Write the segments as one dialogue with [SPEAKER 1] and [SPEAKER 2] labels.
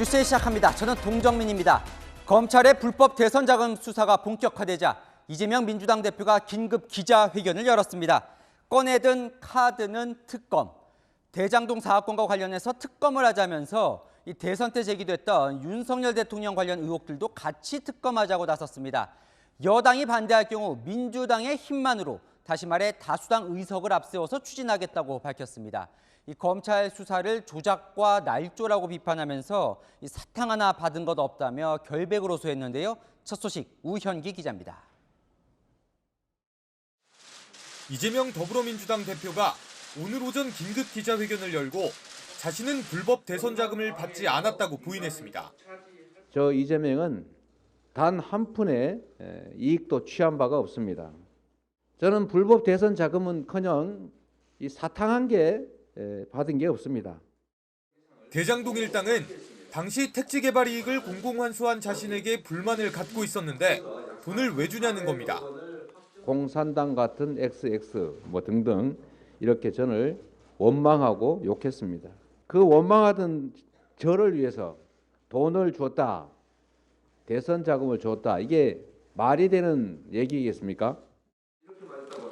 [SPEAKER 1] 뉴스에 시작합니다. 저는 동정민입니다. 검찰의 불법 대선 자금 수사가 본격화되자 이재명 민주당 대표가 긴급 기자회견을 열었습니다. 꺼내든 카드는 특검. 대장동 사건과 관련해서 특검을 하자면서 이 대선 때 제기됐던 윤석열 대통령 관련 의혹들도 같이 특검하자고 나섰습니다. 여당이 반대할 경우 민주당의 힘만으로, 다시 말해 다수당 의석을 앞세워서 추진하겠다고 밝혔습니다. 이 검찰 수사를 조작과 날조라고 비판하면서 이 사탕 하나 받은 것 없다며 결백을 호소했는데요. 첫 소식 우현기 기자입니다.
[SPEAKER 2] 이재명 더불어민주당 대표가 오늘 오전 긴급 기자회견을 열고 자신은 불법 대선 자금을 받지 않았다고 부인했습니다.
[SPEAKER 3] 저 이재명은 단 한 푼의 이익도 취한 바가 없습니다. 저는 불법 대선 자금은커녕 이 사탕 한 개 받은 게 없습니다.
[SPEAKER 2] 대장동 일당은 당시 택지 개발 이익을 공공환수한 자신에게 불만을 갖고 있었는데 돈을 왜 주냐는 겁니다.
[SPEAKER 3] 공산당 같은 XX 등등 이렇게 저를 원망하고 욕했습니다. 그 원망하던 저를 위해서 돈을 줬다, 대선 자금을 줬다, 이게 말이 되는 얘기겠습니까?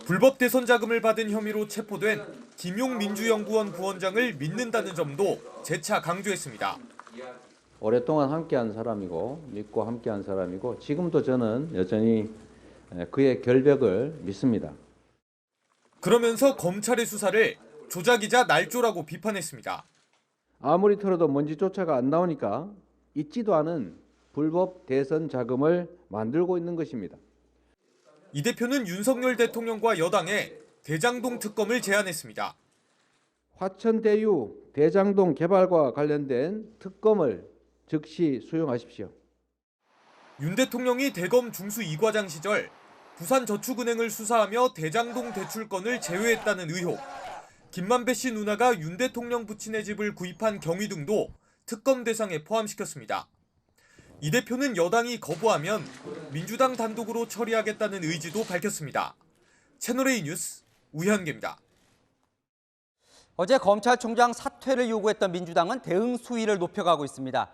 [SPEAKER 2] 불법 대선 자금을 받은 혐의로 체포된 김용 민주연구원 부원장을 믿는다는 점도 재차 강조했습니다.
[SPEAKER 3] 오랫동안 함께한 사람이고 믿고 함께한 사람이고 지금도 저는 여전히 그의 결백을 믿습니다.
[SPEAKER 2] 그러면서 검찰의 수사를 조작이자 날조라고 비판했습니다.
[SPEAKER 3] 아무리 털어도 먼지조차가 안 나오니까 있지도 않은 불법 대선 자금을 만들고 있는 것입니다.
[SPEAKER 2] 이 대표는 윤석열 대통령과 여당에 대장동 특검을 제안했습니다.
[SPEAKER 3] 화천대유 대장동 개발과 관련된 특검을 즉시 수용하십시오.
[SPEAKER 2] 윤 대통령이 대검 중수 2과장 시절 부산저축은행을 수사하며 대장동 대출건을 제외했다는 의혹, 김만배 씨 누나가 윤 대통령 부친의 집을 구입한 경위 등도 특검 대상에 포함시켰습니다. 이 대표는 여당이 거부하면 민주당 단독으로 처리하겠다는 의지도 밝혔습니다. 채널A 뉴스 우현기입니다.
[SPEAKER 1] 어제 검찰총장 사퇴를 요구했던 민주당은 대응 수위를 높여가고 있습니다.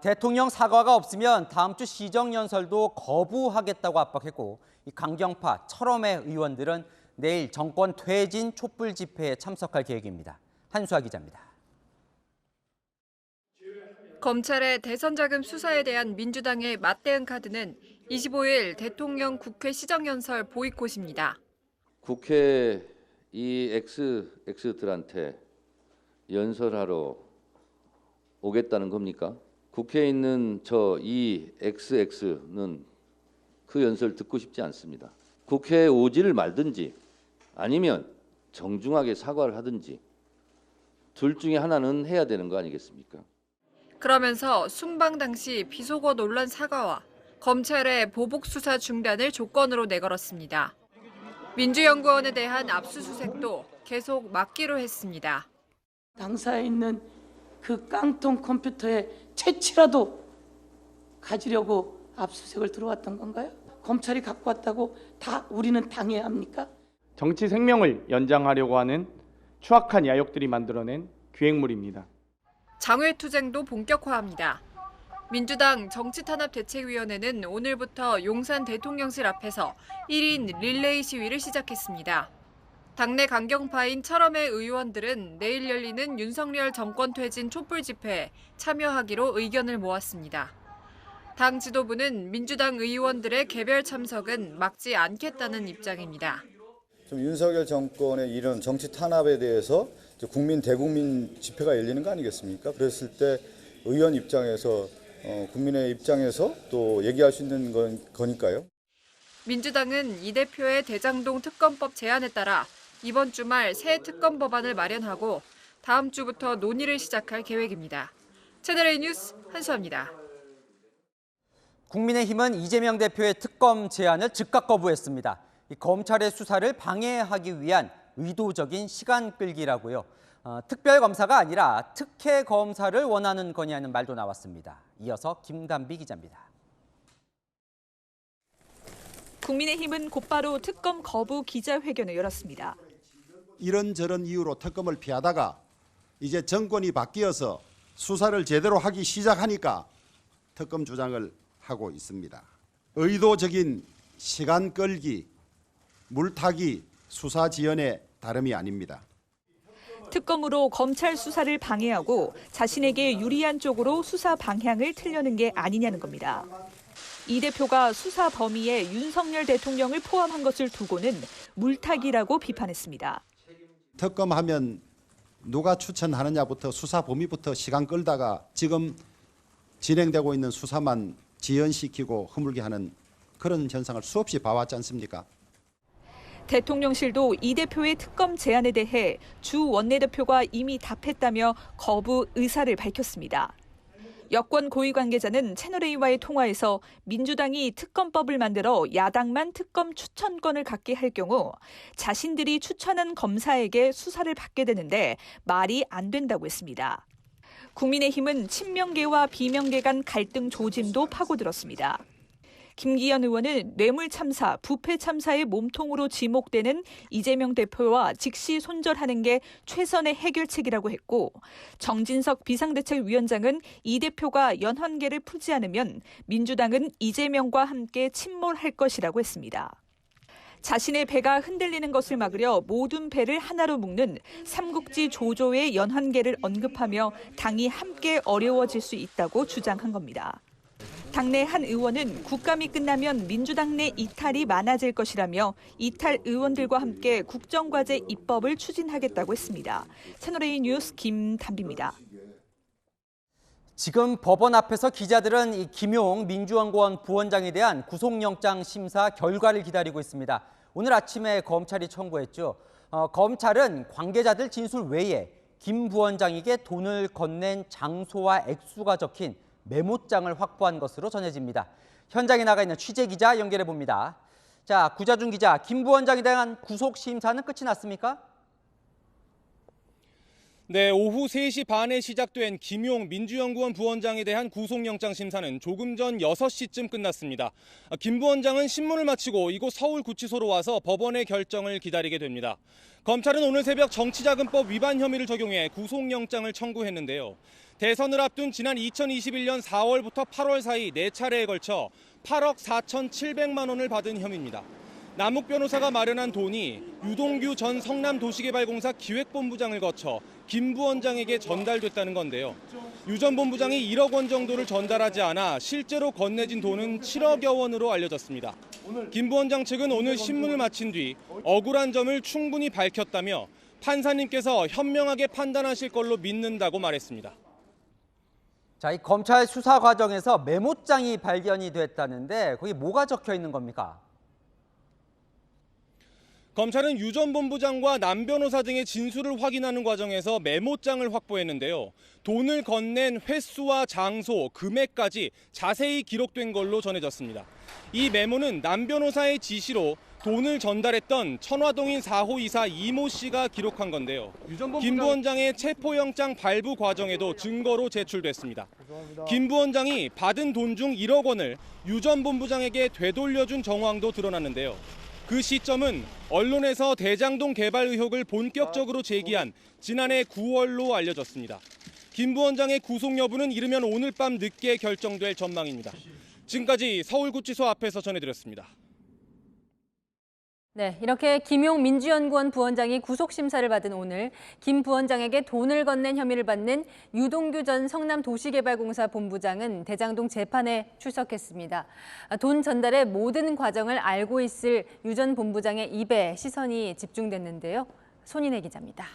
[SPEAKER 1] 대통령 사과가 없으면 다음 주 시정연설도 거부하겠다고 압박했고, 이 강경파 철험의 의원들은 내일 정권 퇴진 촛불 집회에 참석할 계획입니다. 한수아 기자입니다.
[SPEAKER 4] 검찰의 대선 자금 수사에 대한 민주당의 맞대응 카드는 25일 대통령 국회 시정연설 보이콧입니다.
[SPEAKER 5] 국회 이 XX들한테 연설하러 오겠다는 겁니까? 국회에 있는 저 이 XX는 그 연설 듣고 싶지 않습니다. 국회에 오지를 말든지 아니면 정중하게 사과를 하든지 둘 중에 하나는 해야 되는 거 아니겠습니까?
[SPEAKER 4] 그러면서 순방 당시 비속어 논란 사과와 검찰의 보복 수사 중단을 조건으로 내걸었습니다. 민주연구원에 대한 압수수색도 계속 막기로 했습니다.
[SPEAKER 6] 당사에 있는 그 깡통 컴퓨터에 채취라도 가지려고 압수수색을 들어왔던 건가요? 검찰이 갖고 왔다고 다 우리는 당해야 합니까?
[SPEAKER 7] 정치 생명을 연장하려고 하는 추악한 야욕들이 만들어낸 기획물입니다.
[SPEAKER 4] 장외투쟁도 본격화합니다. 민주당 정치탄압대책위원회는 오늘부터 용산 대통령실 앞에서 1인 릴레이 시위를 시작했습니다. 당내 강경파인 철험의 의원들은 내일 열리는 윤석열 정권 퇴진 촛불 집회에 참여하기로 의견을 모았습니다. 당 지도부는 민주당 의원들의 개별 참석은 막지 않겠다는 입장입니다.
[SPEAKER 8] 좀 윤석열 정권의 이런 정치 탄압에 대해서 대국민 집회가 열리는 거 아니겠습니까? 그랬을 때 의원 입장에서 국민의 입장에서 또 얘기할 수 있는 거니까요.
[SPEAKER 4] 민주당은 이 대표의 대장동 특검법 제안에 따라 이번 주말 새 특검 법안을 마련하고 다음 주부터 논의를 시작할 계획입니다. 채널A 뉴스 한수아입니다.
[SPEAKER 1] 국민의힘은 이재명 대표의 특검 제안을 즉각 거부했습니다. 이 검찰의 수사를 방해하기 위한 의도적인 시간 끌기라고요. 특별검사가 아니라 특혜검사를 원하는 거냐는 말도 나왔습니다. 이어서 김담비 기자입니다.
[SPEAKER 9] 국민의힘은 곧바로 특검 거부 기자회견을 열었습니다.
[SPEAKER 10] 이런저런 이유로 특검을 피하다가 이제 정권이 바뀌어서 수사를 제대로 하기 시작하니까 특검 주장을 하고 있습니다. 의도적인 시간 끌기, 물타기, 수사 지연의 다름이 아닙니다.
[SPEAKER 9] 특검으로 검찰 수사를 방해하고 자신에게 유리한 쪽으로 수사 방향을 틀려는 게 아니냐는 겁니다. 이 대표가 수사 범위에 윤석열 대통령을 포함한 것을 두고는 물타기라고 비판했습니다.
[SPEAKER 10] 특검하면 누가 추천하느냐부터 수사 범위부터 시간 끌다가 지금 진행되고 있는 수사만 지연시키고 허물게 하는 그런 현상을 수없이 봐왔지 않습니까?
[SPEAKER 9] 대통령실도 이 대표의 특검 제안에 대해 주 원내대표가 이미 답했다며 거부 의사를 밝혔습니다. 여권 고위 관계자는 채널A와의 통화에서 민주당이 특검법을 만들어 야당만 특검 추천권을 갖게 할 경우 자신들이 추천한 검사에게 수사를 받게 되는데 말이 안 된다고 했습니다. 국민의힘은 친명계와 비명계 간 갈등 조짐도 파고들었습니다. 김기현 의원은 뇌물 참사, 부패 참사의 몸통으로 지목되는 이재명 대표와 즉시 손절하는 게 최선의 해결책이라고 했고, 정진석 비상대책위원장은 이 대표가 연환계를 풀지 않으면 민주당은 이재명과 함께 침몰할 것이라고 했습니다. 자신의 배가 흔들리는 것을 막으려 모든 배를 하나로 묶는 삼국지 조조의 연환계를 언급하며 당이 함께 어려워질 수 있다고 주장한 겁니다. 당내 한 의원은 국감이 끝나면 민주당 내 이탈이 많아질 것이라며 이탈 의원들과 함께 국정과제 입법을 추진하겠다고 했습니다. 채널A 뉴스 김담비입니다.
[SPEAKER 1] 지금 법원 앞에서 기자들은 이 김용 민주연구원 부원장에 대한 구속영장 심사 결과를 기다리고 있습니다. 오늘 아침에 검찰이 청구했죠. 검찰은 관계자들 진술 외에 김 부원장에게 돈을 건넨 장소와 액수가 적힌 메모장을 확보한 것으로 전해집니다. 현장에 나가 있는 취재기자 연결해 봅니다. 자, 구자준 기자, 김 부원장에 대한 구속 심사는 끝이 났습니까?
[SPEAKER 11] 네, 오후 3시 반에 시작된 김용 민주연구원 부원장에 대한 구속영장 심사는 조금 전 6시쯤 끝났습니다. 김 부원장은 신문을 마치고 이곳 서울구치소로 와서 법원의 결정을 기다리게 됩니다. 검찰은 오늘 새벽 정치자금법 위반 혐의를 적용해 구속영장을 청구했는데요. 대선을 앞둔 지난 2021년 4월부터 8월 사이 4차례에 걸쳐 8억 4,700만 원을 받은 혐의입니다. 남욱 변호사가 마련한 돈이 유동규 전 성남도시개발공사 기획본부장을 거쳐 김 부원장에게 전달됐다는 건데요. 유 전 본부장이 1억 원 정도를 전달하지 않아 실제로 건네진 돈은 7억여 원으로 알려졌습니다. 김 부원장 측은 오늘 신문을 마친 뒤 억울한 점을 충분히 밝혔다며 판사님께서 현명하게 판단하실 걸로 믿는다고 말했습니다.
[SPEAKER 1] 자, 이 검찰 수사 과정에서 메모장이 발견이 됐다는데 거기 뭐가 적혀 있는 겁니까?
[SPEAKER 11] 검찰은 유 전 본부장과 남 변호사 등의 진술을 확인하는 과정에서 메모장을 확보했는데요. 돈을 건넨 횟수와 장소, 금액까지 자세히 기록된 걸로 전해졌습니다. 이 메모는 남 변호사의 지시로 돈을 전달했던 천화동인 4호 이사 이모 씨가 기록한 건데요. 김 부원장의 체포영장 발부 과정에도 증거로 제출됐습니다. 김 부원장이 받은 돈 중 1억 원을 유 전 본부장에게 되돌려준 정황도 드러났는데요. 그 시점은 언론에서 대장동 개발 의혹을 본격적으로 제기한 지난해 9월로 알려졌습니다. 김 부원장의 구속 여부는 이르면 오늘 밤 늦게 결정될 전망입니다. 지금까지 서울구치소 앞에서 전해드렸습니다.
[SPEAKER 12] 네, 이렇게 김용 민주연구원 부원장이 구속심사를 받은 오늘 김 부원장에게 돈을 건넨 혐의를 받는 유동규 전 성남도시개발공사 본부장은 대장동 재판에 출석했습니다. 돈 전달의 모든 과정을 알고 있을 유 전 본부장의 입에 시선이 집중됐는데요. 손인혜 기자입니다.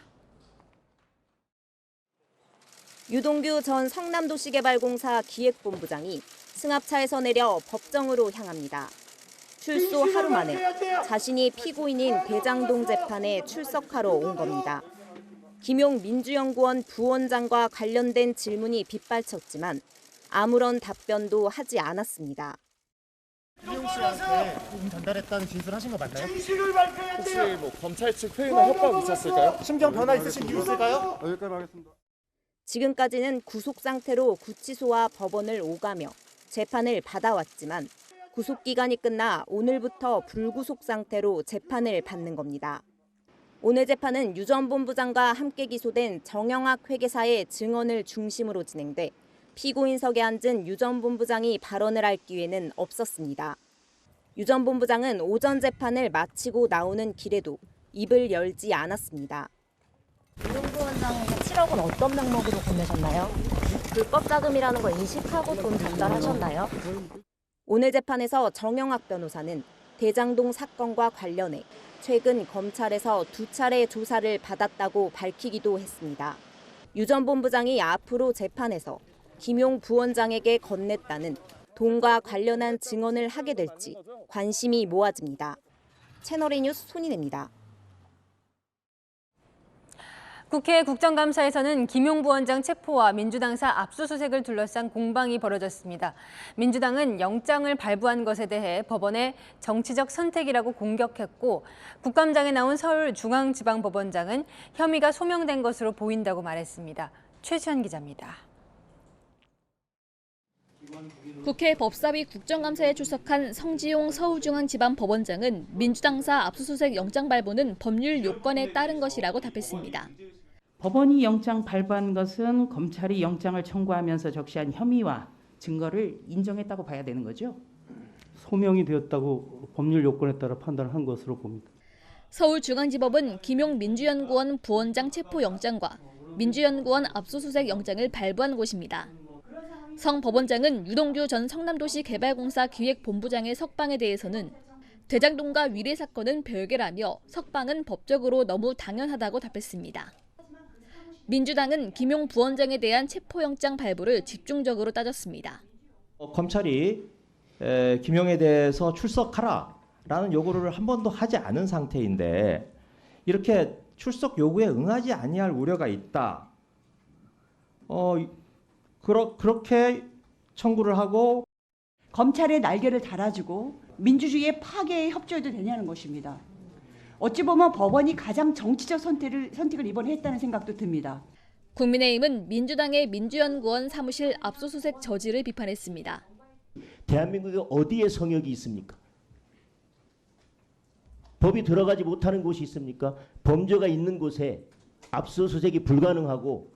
[SPEAKER 13] 유동규 전 성남도시개발공사 기획본부장이 승합차에서 내려 법정으로 향합니다. 출소 하루 만에 자신이 피고인인 대장동 재판에 출석하러 온 겁니다. 김용 민주연구원 부원장과 관련된 질문이 빗발쳤지만 아무런 답변도 하지 않았습니다.
[SPEAKER 14] 김용 씨한테 돈 전달했다는 진술하신 거 맞나요?
[SPEAKER 15] 진실을 발표해야 돼요. 혹시 검찰 측 회의나 협박 있었을까요?
[SPEAKER 14] 심정 변화 있으신 이유 있을까요?
[SPEAKER 15] 여기까지 하겠습니다.
[SPEAKER 13] 지금까지는 구속 상태로 구치소와 법원을 오가며 재판을 받아왔지만 구속 기간이 끝나 오늘부터 불구속 상태로 재판을 받는 겁니다. 오늘 재판은 유 전 본부장과 함께 기소된 정영학 회계사의 증언을 중심으로 진행돼 피고인석에 앉은 유 전 본부장이 발언을 할 기회는 없었습니다. 유 전 본부장은 오전 재판을 마치고 나오는 길에도 입을 열지 않았습니다.
[SPEAKER 16] 유동규 원장에게 7억은 어떤 명목으로 건네셨나요? 불법 자금이라는 걸 인식하고 돈 전달하셨나요?
[SPEAKER 13] 오늘 재판에서 정영학 변호사는 대장동 사건과 관련해 최근 검찰에서 2차례 조사를 받았다고 밝히기도 했습니다. 유 전 본부장이 앞으로 재판에서 김용 부원장에게 건넸다는 돈과 관련한 증언을 하게 될지 관심이 모아집니다. 채널A 뉴스 손인혜입니다.
[SPEAKER 12] 국회 국정감사에서는 김용 부원장 체포와 민주당사 압수수색을 둘러싼 공방이 벌어졌습니다. 민주당은 영장을 발부한 것에 대해 법원의 정치적 선택이라고 공격했고, 국감장에 나온 서울중앙지방법원장은 혐의가 소명된 것으로 보인다고 말했습니다. 최수연 기자입니다.
[SPEAKER 17] 국회 법사위 국정감사에 출석한 성지용 서울중앙지방법원장은 민주당사 압수수색 영장 발부는 법률 요건에 따른 것이라고 답했습니다.
[SPEAKER 18] 법원이 영장 발부한 것은 검찰이 영장을 청구하면서 적시한 혐의와 증거를 인정했다고 봐야 되는 거죠?
[SPEAKER 19] 소명이 되었다고 법률 요건에 따라 판단한 것으로 봅니다.
[SPEAKER 17] 서울중앙지법은 김용 민주연구원 부원장 체포 영장과 민주연구원 압수수색 영장을 발부한 곳입니다. 성 법원장은 유동규 전 성남도시개발공사 기획본부장의 석방에 대해서는 대장동과 위례 사건은 별개라며 석방은 법적으로 너무 당연하다고 답했습니다. 민주당은 김용 부원장에 대한 체포영장 발부를 집중적으로 따졌습니다.
[SPEAKER 20] 검찰이 김용에 대해서 출석하라라는 요구를 한 번도 하지 않은 상태인데 이렇게 출석 요구에 응하지 아니할 우려가 있다. 그렇게 청구를 하고
[SPEAKER 21] 검찰의 날개를 달아주고 민주주의의 파괴에 협조해도 되냐는 것입니다. 어찌 보면 법원이 가장 정치적 선택을 이번에 했다는 생각도 듭니다.
[SPEAKER 17] 국민의힘은 민주당의 민주연구원 사무실 압수수색 저지를 비판했습니다.
[SPEAKER 22] 대한민국에 어디에 성역이 있습니까? 법이 들어가지 못하는 곳이 있습니까? 범죄가 있는 곳에 압수수색이 불가능하고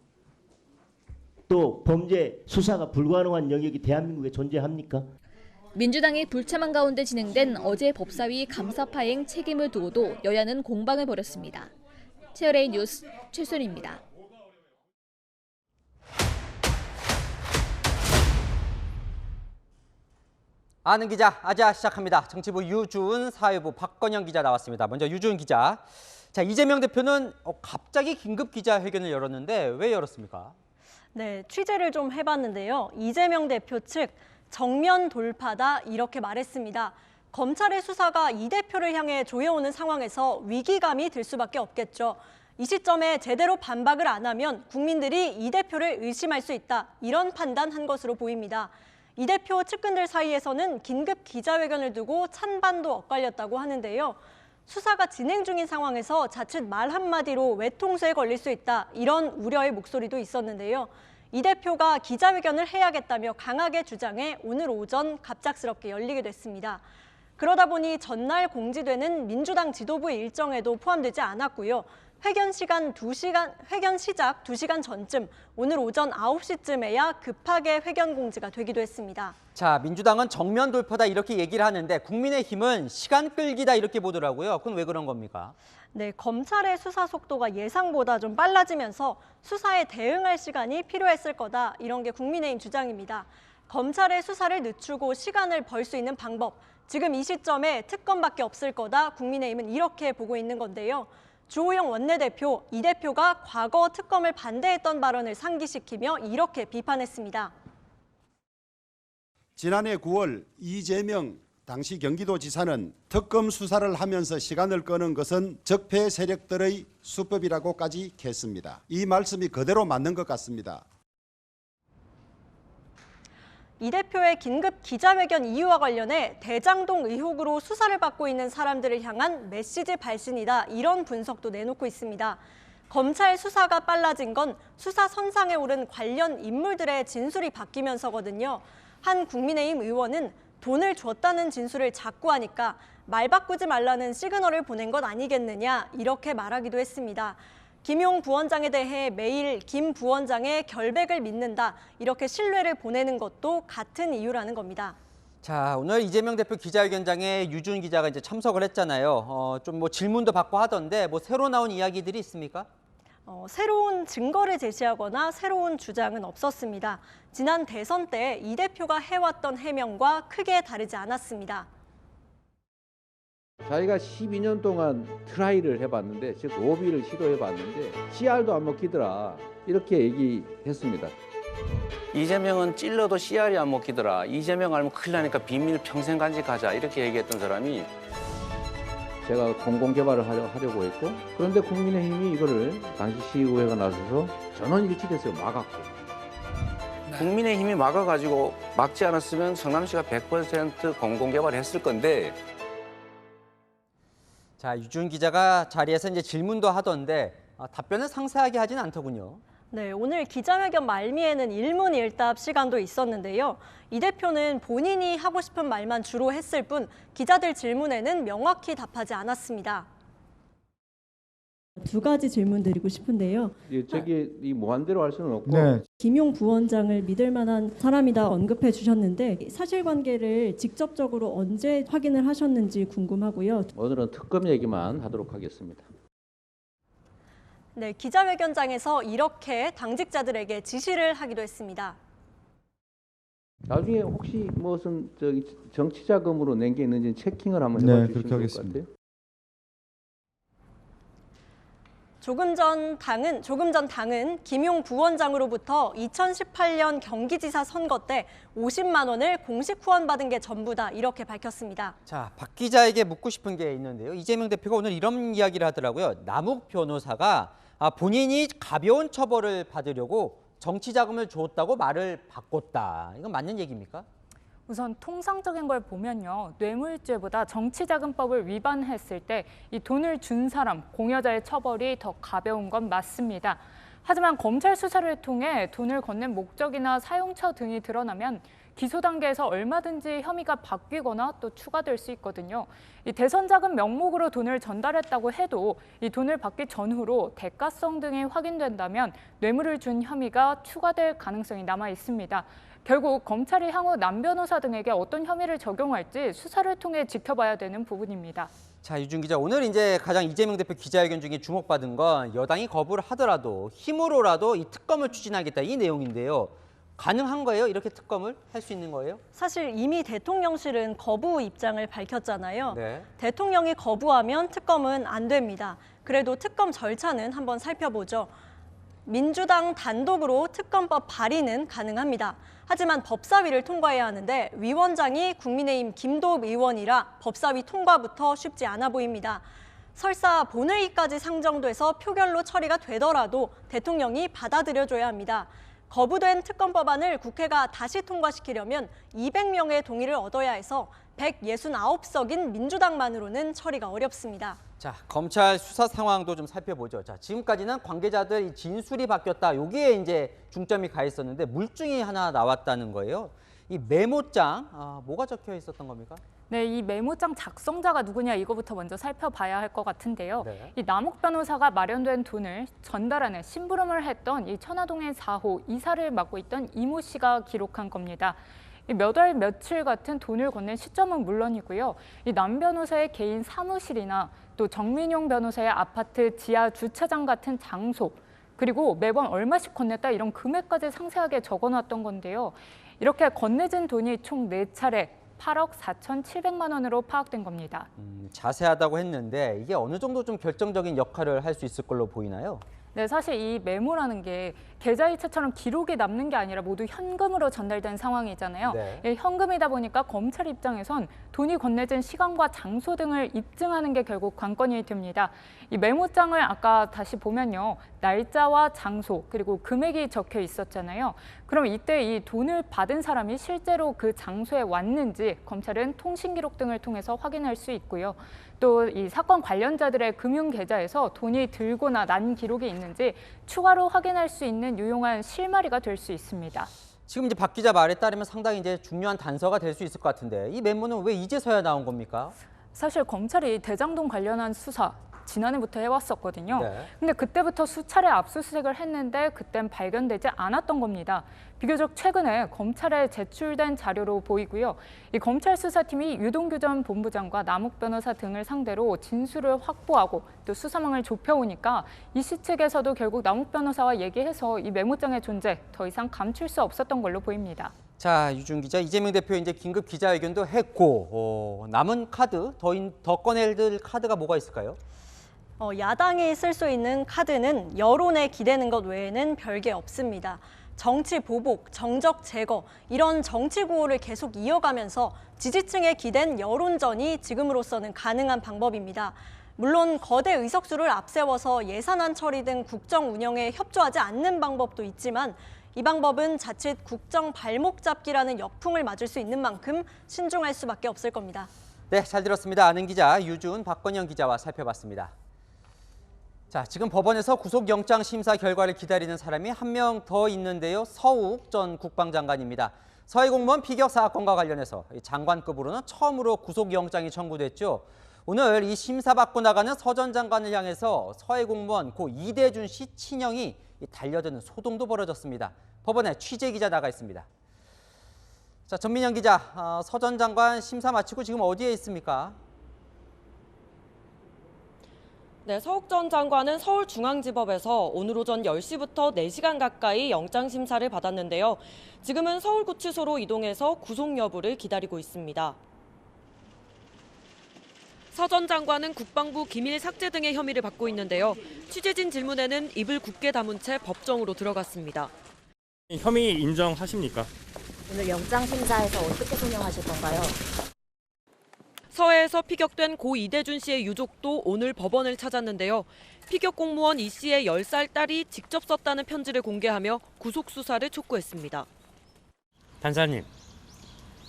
[SPEAKER 22] 또 범죄 수사가 불가능한 영역이 대한민국에 존재합니까?
[SPEAKER 17] 민주당이 불참한 가운데 진행된 어제 법사위 감사파행 책임을 두고도 여야는 공방을 벌였습니다. 채널A 뉴스 최순입니다.
[SPEAKER 1] 아는 기자 아자 시작합니다. 정치부 유주은, 사회부 박건영 기자 나왔습니다. 먼저 유주은 기자. 자, 이재명 대표는 갑자기 긴급 기자회견을 열었는데 왜 열었습니까?
[SPEAKER 23] 네, 취재를 좀 해봤는데요. 이재명 대표 측 정면 돌파다 이렇게 말했습니다. 검찰의 수사가 이 대표를 향해 조여오는 상황에서 위기감이 들 수밖에 없겠죠. 이 시점에 제대로 반박을 안 하면 국민들이 이 대표를 의심할 수 있다. 이런 판단한 것으로 보입니다. 이 대표 측근들 사이에서는 긴급 기자회견을 두고 찬반도 엇갈렸다고 하는데요. 수사가 진행 중인 상황에서 자칫 말 한마디로 외통수에 걸릴 수 있다. 이런 우려의 목소리도 있었는데요. 이 대표가 기자회견을 해야겠다며 강하게 주장해 오늘 오전 갑작스럽게 열리게 됐습니다. 그러다 보니 전날 공지되는 민주당 지도부의 일정에도 포함되지 않았고요. 회견 시작 2시간 전쯤 오늘 오전 9시쯤에야 급하게 회견 공지가 되기도 했습니다.
[SPEAKER 1] 자, 민주당은 정면 돌파다 이렇게 얘기를 하는데 국민의힘은 시간 끌기다 이렇게 보더라고요. 그건 왜 그런 겁니까?
[SPEAKER 23] 네, 검찰의 수사 속도가 예상보다 좀 빨라지면서 수사에 대응할 시간이 필요했을 거다. 이런 게 국민의힘 주장입니다. 검찰의 수사를 늦추고 시간을 벌 수 있는 방법. 지금 이 시점에 특검밖에 없을 거다. 국민의힘은 이렇게 보고 있는 건데요. 주호영 원내대표, 이 대표가 과거 특검을 반대했던 발언을 상기시키며 이렇게 비판했습니다.
[SPEAKER 10] 지난해 9월 이재명 당시 경기도지사는 특검 수사를 하면서 시간을 끄는 것은 적폐 세력들의 수법이라고까지 했습니다. 이 말씀이 그대로 맞는 것 같습니다.
[SPEAKER 23] 이 대표의 긴급 기자회견 이유와 관련해 대장동 의혹으로 수사를 받고 있는 사람들을 향한 메시지 발신이다. 이런 분석도 내놓고 있습니다. 검찰 수사가 빨라진 건 수사 선상에 오른 관련 인물들의 진술이 바뀌면서거든요. 한 국민의힘 의원은 돈을 줬다는 진술을 자꾸 하니까 말 바꾸지 말라는 시그널을 보낸 것 아니겠느냐 이렇게 말하기도 했습니다. 김용 부원장에 대해 매일 김 부원장의 결백을 믿는다 이렇게 신뢰를 보내는 것도 같은 이유라는 겁니다.
[SPEAKER 1] 자, 오늘 이재명 대표 기자회견장에 유준 기자가 이제 참석을 했잖아요. 좀 뭐 질문도 받고 하던데 뭐 새로 나온 이야기들이 있습니까?
[SPEAKER 23] 새로운 증거를 제시하거나 새로운 주장은 없었습니다. 지난 대선 때 이 대표가 해왔던 해명과 크게 다르지 않았습니다.
[SPEAKER 2] 자기가 12년 동안 트라이를 해봤는데, 즉 로비를 시도해봤는데 CR도 안 먹히더라 이렇게 얘기했습니다.
[SPEAKER 3] 이재명은 찔러도 CR이 안 먹히더라. 이재명 알면 큰일 나니까 비밀 평생 간직하자 이렇게 얘기했던 사람이
[SPEAKER 2] 제가 공공개발을 하려고 했고, 그런데 국민의힘이 이거를 당시 시의회가 나서서 전원 일치돼서 막았고.
[SPEAKER 3] 국민의힘이 막아가지고 막지 않았으면 성남시가 100% 공공개발을 했을 건데.
[SPEAKER 1] 자, 유준 기자가 자리에서 이제 질문도 하던데 답변을 상세하게 하진 않더군요.
[SPEAKER 23] 네, 오늘 기자회견 말미에는 일문일답 시간도 있었는데요. 이 대표는 본인이 하고 싶은 말만 주로 했을 뿐 기자들 질문에는 명확히 답하지 않았습니다.
[SPEAKER 5] 두 가지 질문 드리고 싶은데요.
[SPEAKER 2] 저기 이 무한대로 할 수는 없고.
[SPEAKER 5] 네. 김용 부원장을 믿을 만한 사람이다 언급해 주셨는데 사실관계를 직접적으로 언제 확인을 하셨는지 궁금하고요.
[SPEAKER 2] 오늘은 특검 얘기만 하도록 하겠습니다.
[SPEAKER 23] 네, 기자회견장에서 이렇게 당직자들에게 지시를 하기도 했습니다.
[SPEAKER 2] 나중에 혹시 무슨 저기 정치 자금으로 낸 게 있는지 체킹을 한번 해봐 주시면 좋을 것 같아요.
[SPEAKER 23] 조금 전 당은 김용 부원장으로부터 2018년 경기지사 선거 때 50만 원을 공식 후원받은 게 전부다 이렇게 밝혔습니다.
[SPEAKER 1] 자, 박 기자에게 묻고 싶은 게 있는데요. 이재명 대표가 오늘 이런 이야기를 하더라고요. 남욱 변호사가 본인이 가벼운 처벌을 받으려고 정치 자금을 줬다고 말을 바꿨다. 이건 맞는 얘기입니까?
[SPEAKER 24] 우선 통상적인 걸 보면요. 뇌물죄보다 정치자금법을 위반했을 때 이 돈을 준 사람, 공여자의 처벌이 더 가벼운 건 맞습니다. 하지만 검찰 수사를 통해 돈을 건넨 목적이나 사용처 등이 드러나면 기소 단계에서 얼마든지 혐의가 바뀌거나 또 추가될 수 있거든요. 이 대선 자금 명목으로 돈을 전달했다고 해도 이 돈을 받기 전후로 대가성 등이 확인된다면 뇌물을 준 혐의가 추가될 가능성이 남아 있습니다. 결국 검찰이 향후 남 변호사 등에게 어떤 혐의를 적용할지 수사를 통해 지켜봐야 되는 부분입니다.
[SPEAKER 1] 자, 유준 기자, 오늘 이제 가장 이재명 대표 기자회견 중에 주목받은 건 여당이 거부를 하더라도 힘으로라도 이 특검을 추진하겠다 이 내용인데요. 가능한 거예요? 이렇게 특검을 할 수 있는 거예요?
[SPEAKER 23] 사실 이미 대통령실은 거부 입장을 밝혔잖아요.
[SPEAKER 1] 네.
[SPEAKER 23] 대통령이 거부하면 특검은 안 됩니다. 그래도 특검 절차는 한번 살펴보죠. 민주당 단독으로 특검법 발의는 가능합니다. 하지만 법사위를 통과해야 하는데 위원장이 국민의힘 김도읍 의원이라 법사위 통과부터 쉽지 않아 보입니다. 설사 본회의까지 상정돼서 표결로 처리가 되더라도 대통령이 받아들여줘야 합니다. 거부된 특검법안을 국회가 다시 통과시키려면 200명의 동의를 얻어야 해서 169석인 민주당만으로는 처리가 어렵습니다.
[SPEAKER 1] 자, 검찰 수사 상황도 좀 살펴보죠. 자, 지금까지는 관계자들 진술이 바뀌었다. 여기에 이제 중점이 가 있었는데 물증이 하나 나왔다는 거예요. 이 메모장, 뭐가 적혀 있었던 겁니까?
[SPEAKER 24] 네, 이 메모장 작성자가 누구냐 이거부터 먼저 살펴봐야 할 것 같은데요.
[SPEAKER 1] 네.
[SPEAKER 24] 이 남욱 변호사가 마련된 돈을 전달하는 심부름을 했던 이 천화동의 4호 이사를 맡고 있던 이모 씨가 기록한 겁니다. 몇 월 며칠 같은 돈을 건넨 시점은 물론이고요. 이 남 변호사의 개인 사무실이나 또 정민용 변호사의 아파트 지하 주차장 같은 장소, 그리고 매번 얼마씩 건넸다 이런 금액까지 상세하게 적어놨던 건데요. 이렇게 건네진 돈이 총 4차례 8억 4,700만 원으로 파악된 겁니다.
[SPEAKER 1] 자세하다고 했는데 이게 어느 정도 좀 결정적인 역할을 할 수 있을 걸로 보이나요?
[SPEAKER 24] 네, 사실 이 메모라는 게 계좌이체처럼 기록이 남는 게 아니라 모두 현금으로 전달된 상황이잖아요.
[SPEAKER 1] 네.
[SPEAKER 24] 예, 현금이다 보니까 검찰 입장에선 돈이 건네진 시간과 장소 등을 입증하는 게 결국 관건이 됩니다. 이 메모장을 아까 다시 보면요. 날짜와 장소 그리고 금액이 적혀 있었잖아요. 그럼 이때 이 돈을 받은 사람이 실제로 그 장소에 왔는지 검찰은 통신 기록 등을 통해서 확인할 수 있고요. 또 이 사건 관련자들의 금융 계좌에서 돈이 들거나 난 기록이 있는지 추가로 확인할 수 있는 유용한 실마리가 될 수 있습니다.
[SPEAKER 1] 지금 이제 박 기자 말에 따르면 상당히 이제 중요한 단서가 될 수 있을 것 같은데 이 메모는 왜 이제서야 나온 겁니까?
[SPEAKER 24] 사실 검찰이 대장동 관련한 수사 지난해부터 해왔었거든요.
[SPEAKER 1] 네.
[SPEAKER 24] 근데 그때부터 수차례 압수수색을 했는데 그땐 발견되지 않았던 겁니다. 비교적 최근에 검찰에 제출된 자료로 보이고요. 이 검찰 수사팀이 유동규 전 본부장과 남욱 변호사 등을 상대로 진술을 확보하고 또 수사망을 좁혀오니까 이씨 측에서도 결국 남욱 변호사와 얘기해서 이 메모장의 존재 더 이상 감출 수 없었던 걸로 보입니다.
[SPEAKER 1] 자, 유준 기자, 이재명 대표 이제 긴급 기자회견도 했고 남은 카드, 더 꺼낼 카드가 뭐가 있을까요?
[SPEAKER 23] 야당이 쓸 수 있는 카드는 여론에 기대는 것 외에는 별게 없습니다. 정치 보복, 정적 제거, 이런 정치 구호를 계속 이어가면서 지지층에 기댄 여론전이 지금으로서는 가능한 방법입니다. 물론 거대 의석수를 앞세워서 예산안 처리 등 국정 운영에 협조하지 않는 방법도 있지만 이 방법은 자칫 국정 발목 잡기라는 역풍을 맞을 수 있는 만큼 신중할 수밖에 없을 겁니다.
[SPEAKER 1] 네, 잘 들었습니다. 아는 기자 유준, 박건영 기자와 살펴봤습니다. 자, 지금 법원에서 구속영장 심사 결과를 기다리는 사람이 한 명 더 있는데요. 서욱 전 국방장관입니다. 서해 공무원 피격 사건과 관련해서 장관급으로는 처음으로 구속영장이 청구됐죠. 오늘 이 심사받고 나가는 서 전 장관을 향해서 서해 공무원 고 이대준 씨 친형이 달려드는 소동도 벌어졌습니다. 법원에 취재 기자 나가 있습니다. 자, 전민영 기자, 서 전 장관 심사 마치고 지금 어디에 있습니까?
[SPEAKER 4] 네, 서욱 전 장관은 서울중앙지법에서 오늘 오전 10시부터 4시간 가까이 영장심사를 받았는데요. 지금은 서울구치소로 이동해서 구속 여부를 기다리고 있습니다. 서 전 장관은 국방부 기밀 삭제 등의 혐의를 받고 있는데요. 취재진 질문에는 입을 굳게 다문 채 법정으로 들어갔습니다.
[SPEAKER 6] 혐의 인정하십니까?
[SPEAKER 16] 오늘 영장심사에서 어떻게 소명하실 건가요?
[SPEAKER 4] 서해에서 피격된 고 이대준 씨의 유족도 오늘 법원을 찾았는데요. 피격 공무원 이 씨의 10살 딸이 직접 썼다는 편지를 공개하며 구속 수사를 촉구했습니다.
[SPEAKER 6] 판사님,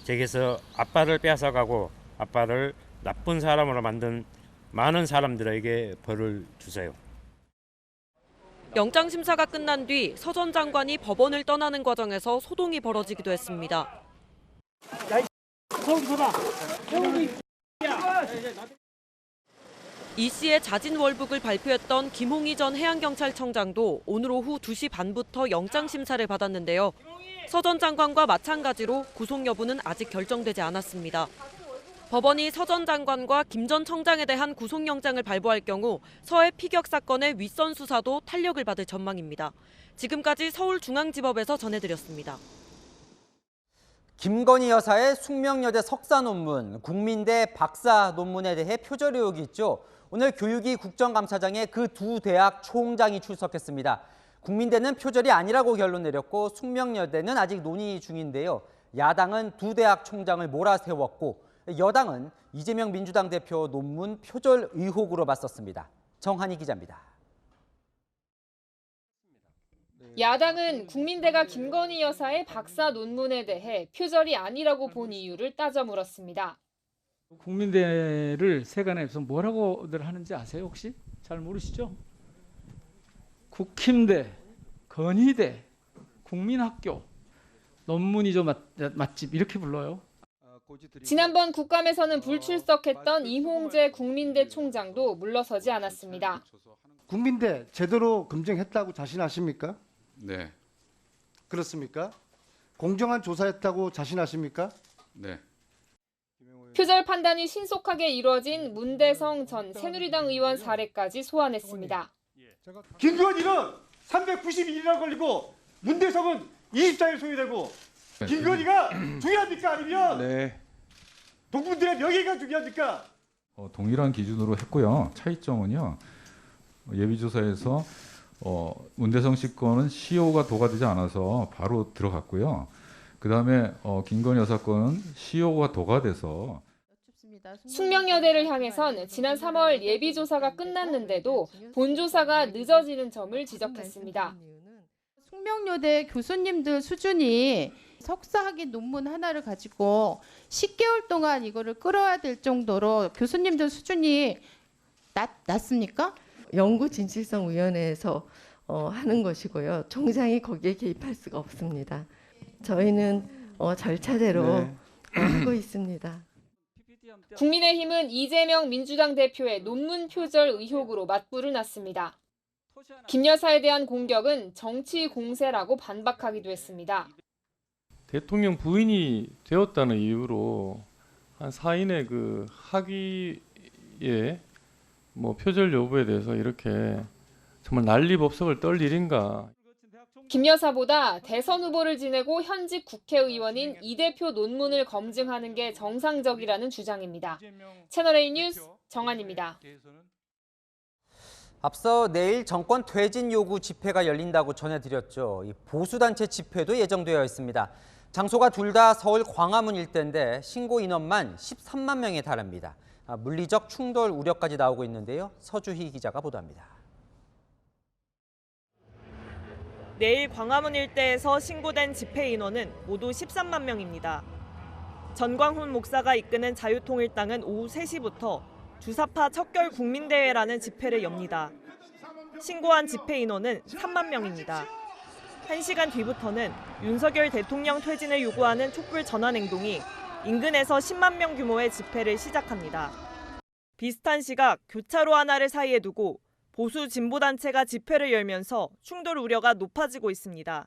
[SPEAKER 6] 제게서 아빠를 빼앗아가고 아빠를 나쁜 사람으로 만든 많은 사람들에게 벌을 주세요.
[SPEAKER 4] 영장 심사가 끝난 뒤 서 전 장관이 법원을 떠나는 과정에서 소동이 벌어지기도 했습니다. 이 씨의 자진 월북을 발표했던 김홍희 전 해양경찰청장도 오늘 오후 2시 반부터 영장 심사를 받았는데요. 서 전 장관과 마찬가지로 구속 여부는 아직 결정되지 않았습니다. 법원이 서 전 장관과 김 전 청장에 대한 구속영장을 발부할 경우 서해 피격 사건의 윗선 수사도 탄력을 받을 전망입니다. 지금까지 서울중앙지법에서 전해드렸습니다.
[SPEAKER 1] 김건희 여사의 숙명여대 석사 논문, 국민대 박사 논문에 대해 표절 의혹이 있죠. 오늘 교육위 국정감사장에 그 두 대학 총장이 출석했습니다. 국민대는 표절이 아니라고 결론 내렸고 숙명여대는 아직 논의 중인데요. 야당은 두 대학 총장을 몰아세웠고 여당은 이재명 민주당 대표 논문 표절 의혹으로 맞섰습니다. 정한희 기자입니다.
[SPEAKER 7] 야당은 국민대가 김건희 여사의 박사 논문에 대해 표절이 아니라고 본 이유를 따져 물었습니다.
[SPEAKER 8] 국민대를 세간에서 뭐라고들 하는지 아세요 혹시? 잘 모르시죠? 국힘대, 건희대, 국민학교, 논문이죠 맛집 이렇게 불러요.
[SPEAKER 7] 지난번 국감에서는 불출석했던 이홍재 국민대 총장도 물러서지 않았습니다.
[SPEAKER 14] 국민대 제대로 검증했다고 자신하십니까?
[SPEAKER 25] 네.
[SPEAKER 14] 그렇습니까? 공정한 조사했다고 자신하십니까?
[SPEAKER 25] 네.
[SPEAKER 7] 표절 판단이 신속하게 이루어진 문대성 전 새누리당 의원 사례까지 소환했습니다.
[SPEAKER 14] 김건희는 391일이나 걸리고 문대성은 24일 소요되고 김건희가 중요합니까? 아니면
[SPEAKER 25] 네.
[SPEAKER 14] 동문들의 명예가 중요합니까?
[SPEAKER 25] 동일한 기준으로 했고요. 차이점은요. 예비조사에서 문대성 씨 건은 시효가 도과되지 않아서 바로 들어갔고요. 그다음에 김건희 여사 건은 시효가 도과돼서
[SPEAKER 7] 숙명여대를 향해선 지난 3월 예비조사가 끝났는데도 본조사가 늦어지는 점을 지적했습니다.
[SPEAKER 26] 숙명여대 교수님들 수준이 석사학위 논문 하나를 가지고 10개월 동안 이거를 끌어야 될 정도로 교수님들 수준이 낮습니까?
[SPEAKER 27] 연구진실성위원회에서 하는 것이고요. 총장이 거기에 개입할 수가 없습니다. 저희는 절차대로 하고 있습니다.
[SPEAKER 7] 국민의힘은 이재명 민주당 대표의 논문 표절 의혹으로 맞불을 놨습니다. 김 여사에 대한 공격은 정치 공세라고 반박하기도 했습니다.
[SPEAKER 9] 대통령 부인이 되었다는 이유로 한 사인의 그 학위의 표절 여부에 대해서 이렇게 정말 난리법석을 떨 일인가.
[SPEAKER 7] 김 여사보다 대선 후보를 지내고 현직 국회의원인 이 대표 논문을 검증하는 게 정상적이라는 주장입니다. 채널A 뉴스 정한입니다.
[SPEAKER 1] 앞서 내일 정권 퇴진 요구 집회가 열린다고 전해드렸죠. 이 보수단체 집회도 예정되어 있습니다. 장소가 둘 다 서울 광화문 일대인데 신고 인원만 13만 명에 달합니다. 물리적 충돌 우려까지 나오고 있는데요. 서주희 기자가 보도합니다.
[SPEAKER 4] 내일 광화문 일대에서 신고된 집회 인원은 모두 13만 명입니다. 전광훈 목사가 이끄는 자유통일당은 오후 3시부터 주사파 척결 국민대회라는 집회를 엽니다. 신고한 집회 인원은 3만 명입니다. 1시간 뒤부터는 윤석열 대통령 퇴진을 요구하는 촛불 전환 행동이 인근에서 10만 명 규모의 집회를 시작합니다. 비슷한 시각 교차로 하나를 사이에 두고 보수 진보단체가 집회를 열면서 충돌 우려가 높아지고 있습니다.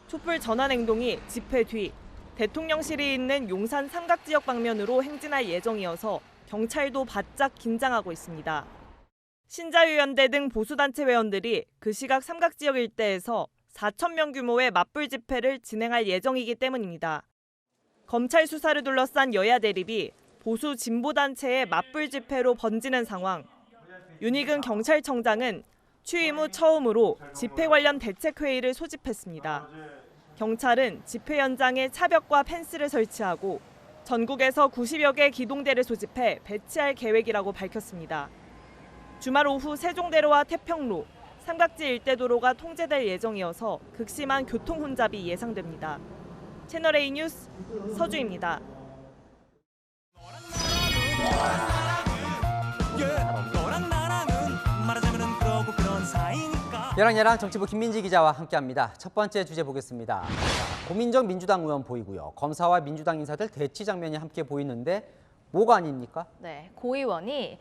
[SPEAKER 4] 촛불 전환 행동이 집회 뒤 대통령실이 있는 용산 삼각지역 방면으로 행진할 예정이어서 경찰도 바짝 긴장하고 있습니다. 신자유연대 등 보수단체 회원들이 그 시각 삼각지역 일대에서 4천 명 규모의 맞불 집회를 진행할 예정이기 때문입니다. 검찰 수사를 둘러싼 여야 대립이 보수 진보단체의 맞불 집회로 번지는 상황. 윤희근 경찰청장은 취임 후 처음으로 집회 관련 대책회의를 소집했습니다. 경찰은 집회 현장에 차벽과 펜스를 설치하고 전국에서 90여 개 기동대를 소집해 배치할 계획이라고 밝혔습니다. 주말 오후 세종대로와 태평로, 삼각지 일대 도로가 통제될 예정이어서 극심한 교통 혼잡이 예상됩니다. 채널A 뉴스 서주입니다.
[SPEAKER 1] 얘랑 정치부 김민지 기자와 함께합니다. 첫 번째 주제 보겠습니다. 고민정 민주당 의원 보이고요. 검사와 민주당 인사들 대치 장면이 함께 보이는데 뭐가 아닙니까?
[SPEAKER 11] 네, 고 의원이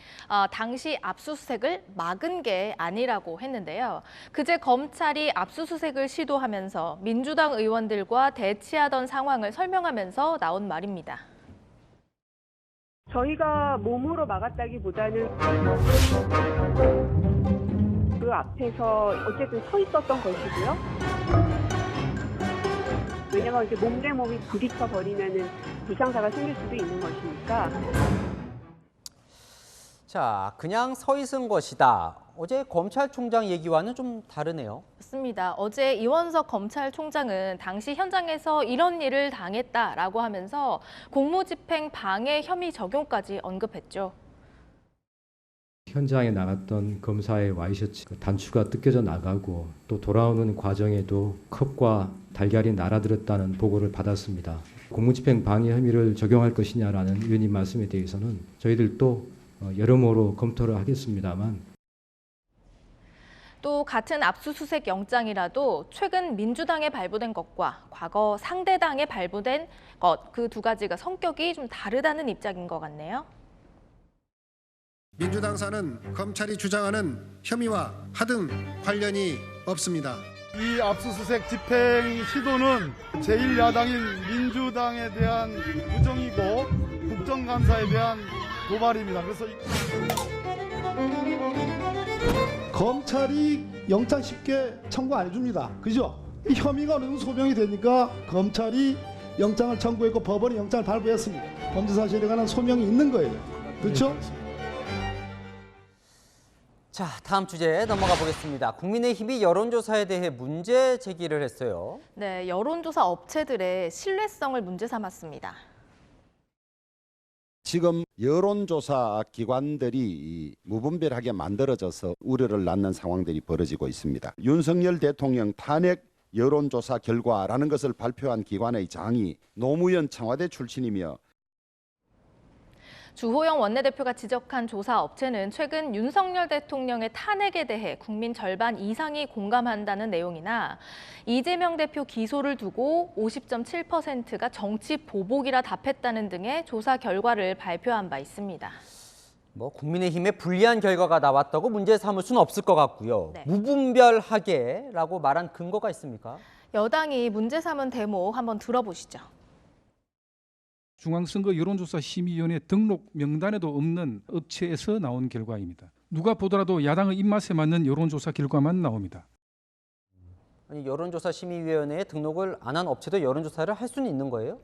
[SPEAKER 11] 당시 압수수색을 막은 게 아니라고 했는데요. 그제 검찰이 압수수색을 시도하면서 민주당 의원들과 대치하던 상황을 설명하면서 나온 말입니다.
[SPEAKER 12] 저희가 몸으로 막았다기보다는 그 앞에서 어쨌든 서 있었던 것이고요. 왜냐하면 이제 몸 대 몸이 부딪혀 버리면은 불상사가 생길 수도 있는 것이니까.
[SPEAKER 1] 자, 그냥 서 있은 것이다. 어제 검찰총장 얘기와는 좀 다르네요.
[SPEAKER 11] 맞습니다. 어제 이원석 검찰총장은 당시 현장에서 이런 일을 당했다라고 하면서 공무집행 방해 혐의 적용까지 언급했죠.
[SPEAKER 13] 현장에 나갔던 검사의 와이셔츠 단추가 뜯겨져 나가고 또 돌아오는 과정에도 컵과 달걀이 날아들었다는 보고를 받았습니다. 공무집행 방해 혐의를 적용할 것이냐라는 의원님 말씀에 대해서는 저희들도 여러모로 검토를 하겠습니다만
[SPEAKER 11] 또 같은 압수수색 영장이라도 최근 민주당에 발부된 것과 과거 상대당에 발부된 것 그 두 가지가 성격이 좀 다르다는 입장인 것 같네요.
[SPEAKER 15] 민주당사는 검찰이 주장하는 혐의와 하등 관련이 없습니다.
[SPEAKER 14] 이 압수수색 집행 시도는 제1야당인 민주당에 대한 부정이고 국정감사에 대한 도발입니다. 그래서
[SPEAKER 18] 검찰이 영장 쉽게 청구 안 해줍니다. 그죠? 이 혐의가 어느 정도 소명이 되니까 검찰이 영장을 청구했고 법원이 영장을 발부했습니다. 범죄 사실에 관한 소명이 있는 거예요. 그렇죠?
[SPEAKER 1] 자, 다음 주제 넘어가 보겠습니다. 국민의힘이 여론조사에 대해 문제 제기를 했어요.
[SPEAKER 11] 네, 여론조사 업체들의 신뢰성을 문제 삼았습니다.
[SPEAKER 10] 지금 여론조사 기관들이 무분별하게 만들어져서 우려를 낳는 상황들이 벌어지고 있습니다. 윤석열 대통령 탄핵 여론조사 결과라는 것을 발표한 기관의 장이 노무현 청와대 출신이며
[SPEAKER 11] 주호영 원내대표가 지적한 조사 업체는 최근 윤석열 대통령의 탄핵에 대해 국민 절반 이상이 공감한다는 내용이나 이재명 대표 기소를 두고 50.7%가 정치 보복이라 답했다는 등의 조사 결과를 발표한 바 있습니다.
[SPEAKER 1] 국민의힘에 불리한 결과가 나왔다고 문제 삼을 수는 없을 것 같고요.
[SPEAKER 11] 네.
[SPEAKER 1] 무분별하게라고 말한 근거가 있습니까?
[SPEAKER 11] 여당이 문제 삼은 대목 한번 들어보시죠.
[SPEAKER 3] 중앙선거 여론조사심의위원회 등록 명단에도 없는 업체에서 나온 결과입니다. 누가 보더라도 야당의 입맛에 맞는 여론조사 결과만 나옵니다.
[SPEAKER 1] 아니, 여론조사심의위원회에 등록을 안 한 업체도 여론조사를 할 수는 있는 거예요?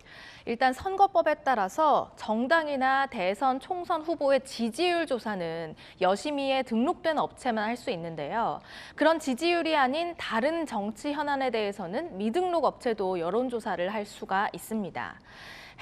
[SPEAKER 11] 일단 선거법에 따라서 정당이나 대선, 총선 후보의 지지율 조사는 여심위에 등록된 업체만 할 수 있는데요. 그런 지지율이 아닌 다른 정치 현안에 대해서는 미등록 업체도 여론조사를 할 수가 있습니다.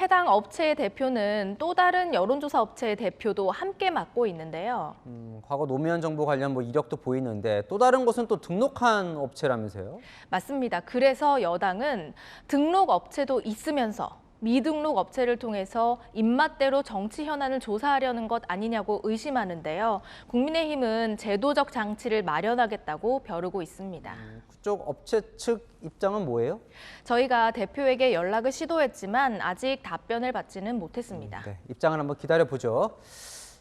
[SPEAKER 11] 해당 업체의 대표는 또 다른 여론조사 업체의 대표도 함께 맡고 있는데요.
[SPEAKER 1] 과거 노무현 정부 관련 이력도 보이는데 또 다른 곳은 또 등록한 업체라면서요?
[SPEAKER 11] 맞습니다. 그래서 여당은 등록 업체도 있으면서 미등록 업체를 통해서 입맛대로 정치 현안을 조사하려는 것 아니냐고 의심하는데요. 국민의힘은 제도적 장치를 마련하겠다고 벼르고 있습니다.
[SPEAKER 1] 그쪽 업체 측 입장은 뭐예요?
[SPEAKER 11] 저희가 대표에게 연락을 시도했지만 아직 답변을 받지는 못했습니다.
[SPEAKER 1] 네, 입장을 한번 기다려보죠.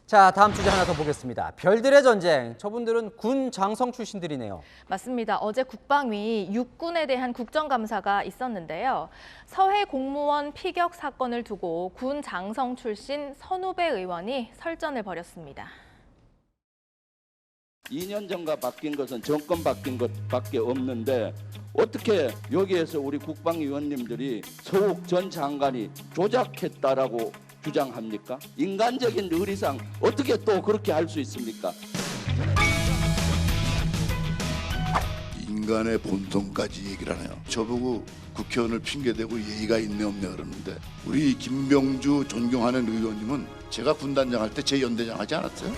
[SPEAKER 1] 자, 다음 주제 하나 더 보겠습니다. 별들의 전쟁. 저분들은 군 장성 출신들이네요.
[SPEAKER 11] 맞습니다. 어제 국방위 육군에 대한 국정감사가 있었는데요. 서해 공무원 피격 사건을 두고 군 장성 출신 선후배 의원이 설전을 벌였습니다.
[SPEAKER 5] 2년 전과 바뀐 것은 정권 바뀐 것밖에 없는데 어떻게 여기에서 우리 국방위원님들이 서욱 전 장관이 조작했다라고 주장합니까? 인간적인 의리상 어떻게 또 그렇게 할 수 있습니까?
[SPEAKER 17] 인간의 본성까지 얘기를 하네요. 저보고 국회의원을 핑계대고 예의가 있네 없네 그러는데 우리 김병주 존경하는 의원님은 제가 군단장 할 때 제 연대장 하지 않았어요?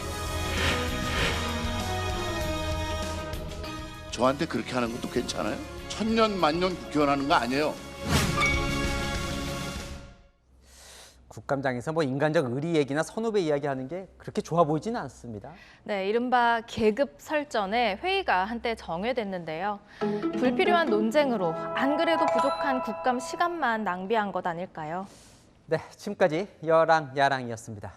[SPEAKER 17] 저한테 그렇게 하는 것도 괜찮아요? 천년 만년 국회의원 하는 거 아니에요.
[SPEAKER 1] 국감장에서 인간적 의리 얘기나 선후배 이야기하는 게 그렇게 좋아 보이지는 않습니다.
[SPEAKER 11] 네, 이른바 계급 설전에 회의가 한때 정회됐는데요. 불필요한 논쟁으로 안 그래도 부족한 국감 시간만 낭비한 것 아닐까요?
[SPEAKER 1] 네, 지금까지 여랑야랑이었습니다.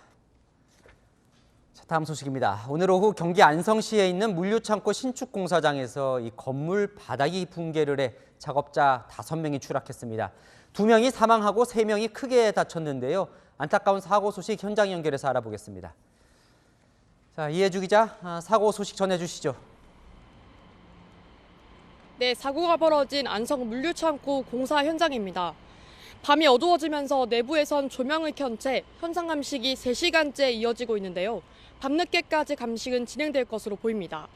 [SPEAKER 1] 자, 다음 소식입니다. 오늘 오후 경기 안성시에 있는 물류창고 신축 공사장에서 이 건물 바닥이 붕괴를 해 작업자 5명이 추락했습니다. 2명이 사망하고 3명이 크게 다쳤는데요. 안타까운 사고 소식 현장 연결해서 알아보겠습니다. 자, 이혜주 기자, 사고 소식 전해주시죠.
[SPEAKER 19] 네, 사고가 벌어진 안성 물류창고 공사 현장입니다. 밤이 어두워지면서 내부에선 조명을 켠 채 현장 감식이 3시간째 이어지고 있는데요. 밤늦게까지 감식은 진행될 것으로 보입니다.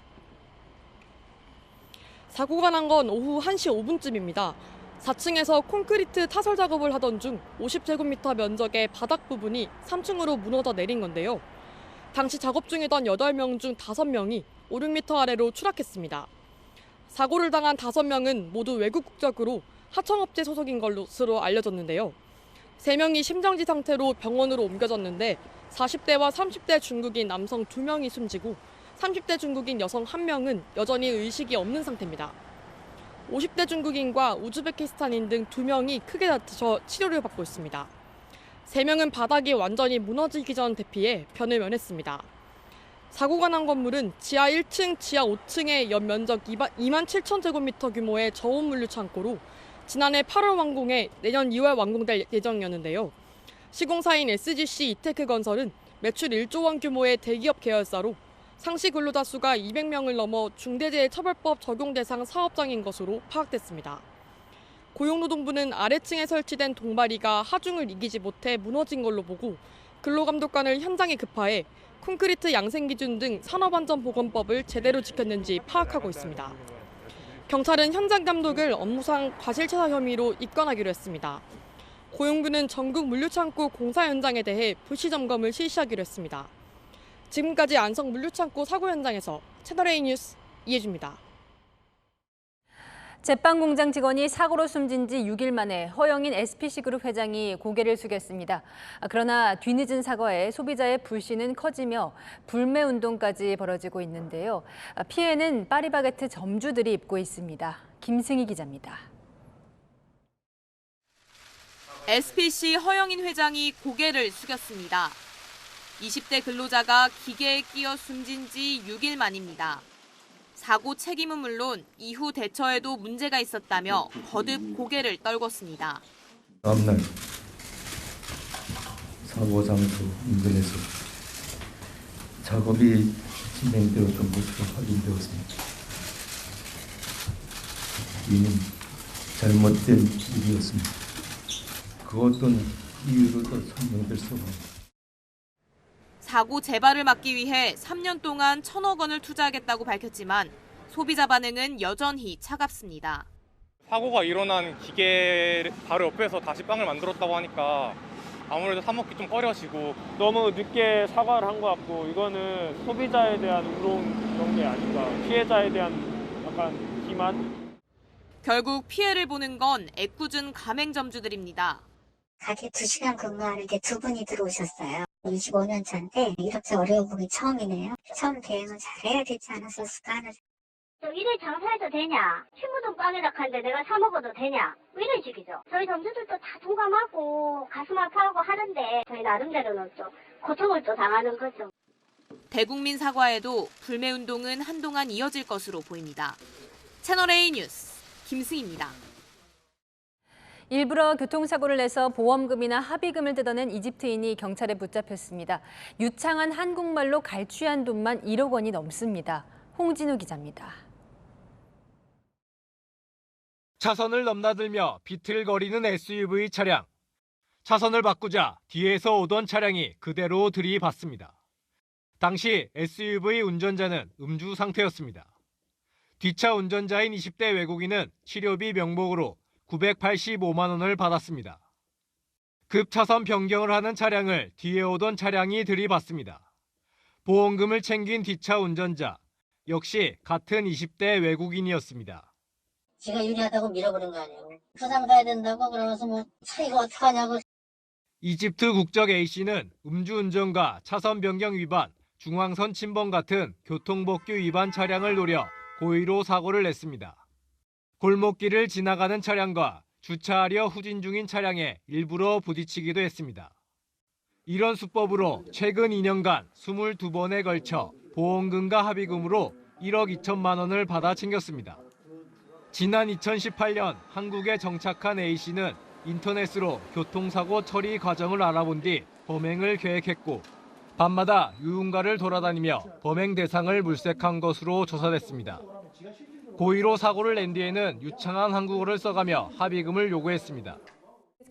[SPEAKER 19] 사고가 난 건 오후 1시 5분쯤입니다. 4층에서 콘크리트 타설 작업을 하던 중 50제곱미터 면적의 바닥 부분이 3층으로 무너져 내린 건데요. 당시 작업 중이던 8명 중 5명이 5, 6m 아래로 추락했습니다. 사고를 당한 5명은 모두 외국 국적으로 하청업체 소속인 것으로 알려졌는데요. 3명이 심정지 상태로 병원으로 옮겨졌는데 40대와 30대 중국인 남성 2명이 숨지고 30대 중국인 여성 1명은 여전히 의식이 없는 상태입니다. 50대 중국인과 우즈베키스탄인 등 2명이 크게 다쳐 치료를 받고 있습니다. 3명은 바닥이 완전히 무너지기 전 대피해 변을 면했습니다. 사고가 난 건물은 지하 1층, 지하 5층의 연면적 27,000제곱미터 규모의 저온 물류 창고로 지난해 8월 완공해 내년 2월 완공될 예정이었는데요. 시공사인 SGC 이테크건설은 매출 1조 원 규모의 대기업 계열사로 상시 근로자 수가 200명을 넘어 중대재해처벌법 적용 대상 사업장인 것으로 파악됐습니다. 고용노동부는 아래층에 설치된 동바리가 하중을 이기지 못해 무너진 걸로 보고 근로감독관을 현장에 급파해 콘크리트 양생 기준 등 산업안전보건법을 제대로 지켰는지 파악하고 있습니다. 경찰은 현장 감독을 업무상 과실치사 혐의로 입건하기로 했습니다. 고용부는 전국 물류창고 공사 현장에 대해 불시 점검을 실시하기로 했습니다. 지금까지 안성 물류창고 사고 현장에서 채널A 뉴스 이혜주입니다.
[SPEAKER 2] 제빵공장 직원이 사고로 숨진 지 6일 만에 허영인 SPC그룹 회장이 고개를 숙였습니다. 그러나 뒤늦은 사과에 소비자의 불신은 커지며 불매운동까지 벌어지고 있는데요. 피해는 파리바게트 점주들이 입고 있습니다. 김승희 기자입니다.
[SPEAKER 16] SPC 허영인 회장이 고개를 숙였습니다. 20대 근로자가 기계에 끼어 숨진 지 6일 만입니다. 사고 책임은 물론 이후 대처에도 문제가 있었다며 거듭 고개를 떨궜습니다.
[SPEAKER 20] 다음날 사고 장소 인근에서 작업이 진행되었던 것으로 확인되었습니다. 이는 잘못된 일이었습니다. 그 어떤 이유로도 설명될 수 없습니다.
[SPEAKER 16] 사고 재발을 막기 위해 3년 동안 1,000억 원을 투자하겠다고 밝혔지만 소비자 반응은 여전히 차갑습니다.
[SPEAKER 21] 사고가 일어난 기계 바로 옆에서 다시 빵을 만들었다고 하니까 아무래도 사 먹기 좀 꺼려지고 너무 늦게 사과를 한 것 같고 이거는 소비자에 대한 우롱 그런 게 아닌가, 피해자에 대한 약간 기만.
[SPEAKER 16] 결국 피해를 보는 건 애꿎은 가맹점주들입니다.
[SPEAKER 22] 가게 2시간 근무하는데 2분이 들어오셨어요. 25년 차인데 이렇게 어려운 분이 처음이네요. 처음 대응을 잘해야 되지 않았었을까 하는.
[SPEAKER 23] 이래 장사해도 되냐? 친구도 빵에다 하는데 내가 사 먹어도 되냐? 이런 식이죠. 저희 점주들도 다 동감하고 가슴 아파하고 하는데 저희 나름대로는 또 고통을 또 당하는 거죠.
[SPEAKER 16] 대국민 사과에도 불매운동은 한동안 이어질 것으로 보입니다. 채널A 뉴스 김승희입니다.
[SPEAKER 2] 일부러 교통사고를 내서 보험금이나 합의금을 뜯어낸 이집트인이 경찰에 붙잡혔습니다. 유창한 한국말로 갈취한 돈만 1억 원이 넘습니다. 홍진우 기자입니다.
[SPEAKER 24] 차선을 넘나들며 비틀거리는 SUV 차량. 차선을 바꾸자 뒤에서 오던 차량이 그대로 들이받습니다. 당시 SUV 운전자는 음주 상태였습니다. 뒷차 운전자인 20대 외국인은 치료비 명목으로 985만 원을 받았습니다. 급차선 변경을 하는 차량을 뒤에 오던 차량이 들이받습니다. 보험금을 챙긴 뒷차 운전자, 역시 같은 20대 외국인이었습니다.
[SPEAKER 23] 지가 유리하다고 밀어버린 거 아니에요. 부산 가야 된다고 그러면서 뭐 차 이거 어떡하냐고.
[SPEAKER 24] 이집트 국적 A씨는 음주운전과 차선 변경 위반, 중앙선 침범 같은 교통법규 위반 차량을 노려 고의로 사고를 냈습니다. 골목길을 지나가는 차량과 주차하려 후진 중인 차량에 일부러 부딪히기도 했습니다. 이런 수법으로 최근 2년간 22번에 걸쳐 보험금과 합의금으로 1억 2천만 원을 받아 챙겼습니다. 지난 2018년 한국에 정착한 A씨는 인터넷으로 교통사고 처리 과정을 알아본 뒤 범행을 계획했고 밤마다 유흥가를 돌아다니며 범행 대상을 물색한 것으로 조사됐습니다. 고의로 사고를 낸 뒤에는 유창한 한국어를 써가며 합의금을 요구했습니다.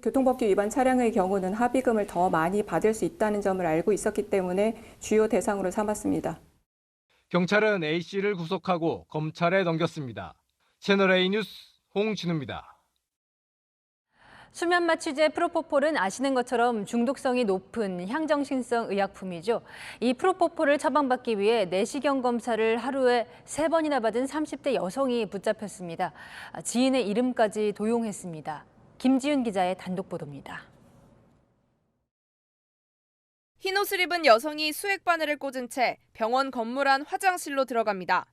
[SPEAKER 28] 교통법규 위반 차량의 경우는 합의금을 더 많이 받을 수 있다는 점을 알고 있었기 때문에 주요 대상으로 삼았습니다.
[SPEAKER 24] 경찰은 A씨를 구속하고 검찰에 넘겼습니다. 채널A 뉴스 홍진우입니다.
[SPEAKER 2] 수면 마취제 프로포폴은 아시는 것처럼 중독성이 높은 향정신성 의약품이죠. 이 프로포폴을 처방받기 위해 내시경 검사를 하루에 3번이나 받은 30대 여성이 붙잡혔습니다. 지인의 이름까지 도용했습니다. 김지윤 기자의 단독 보도입니다.
[SPEAKER 16] 흰옷을 입은 여성이 수액 바늘을 꽂은 채 병원 건물 안 화장실로 들어갑니다.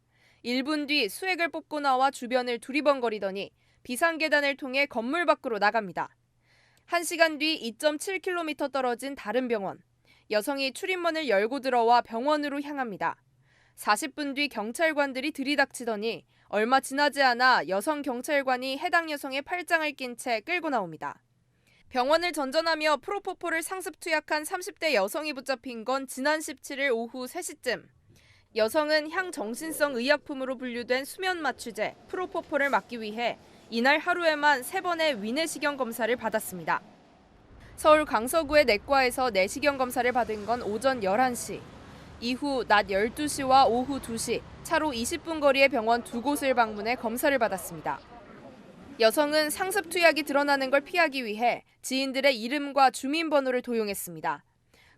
[SPEAKER 16] 1분 뒤 수액을 뽑고 나와 주변을 두리번거리더니 비상계단을 통해 건물 밖으로 나갑니다. 1시간 뒤 2.7km 떨어진 다른 병원. 여성이 출입문을 열고 들어와 병원으로 향합니다. 40분 뒤 경찰관들이 들이닥치더니 얼마 지나지 않아 여성 경찰관이 해당 여성의 팔짱을 낀 채 끌고 나옵니다. 병원을 전전하며 프로포폴을 상습 투약한 30대 여성이 붙잡힌 건 지난 17일 오후 3시쯤. 여성은 향정신성 의약품으로 분류된 수면 마취제 프로포폴을 맞기 위해 이날 하루에만 3번의 위내시경 검사를 받았습니다. 서울 강서구의 내과에서 내시경 검사를 받은 건 오전 11시. 이후 낮 12시와 오후 2시 차로 20분 거리의 병원 2곳을 방문해 검사를 받았습니다. 여성은 상습 투약이 드러나는 걸 피하기 위해 지인들의 이름과 주민번호를 도용했습니다.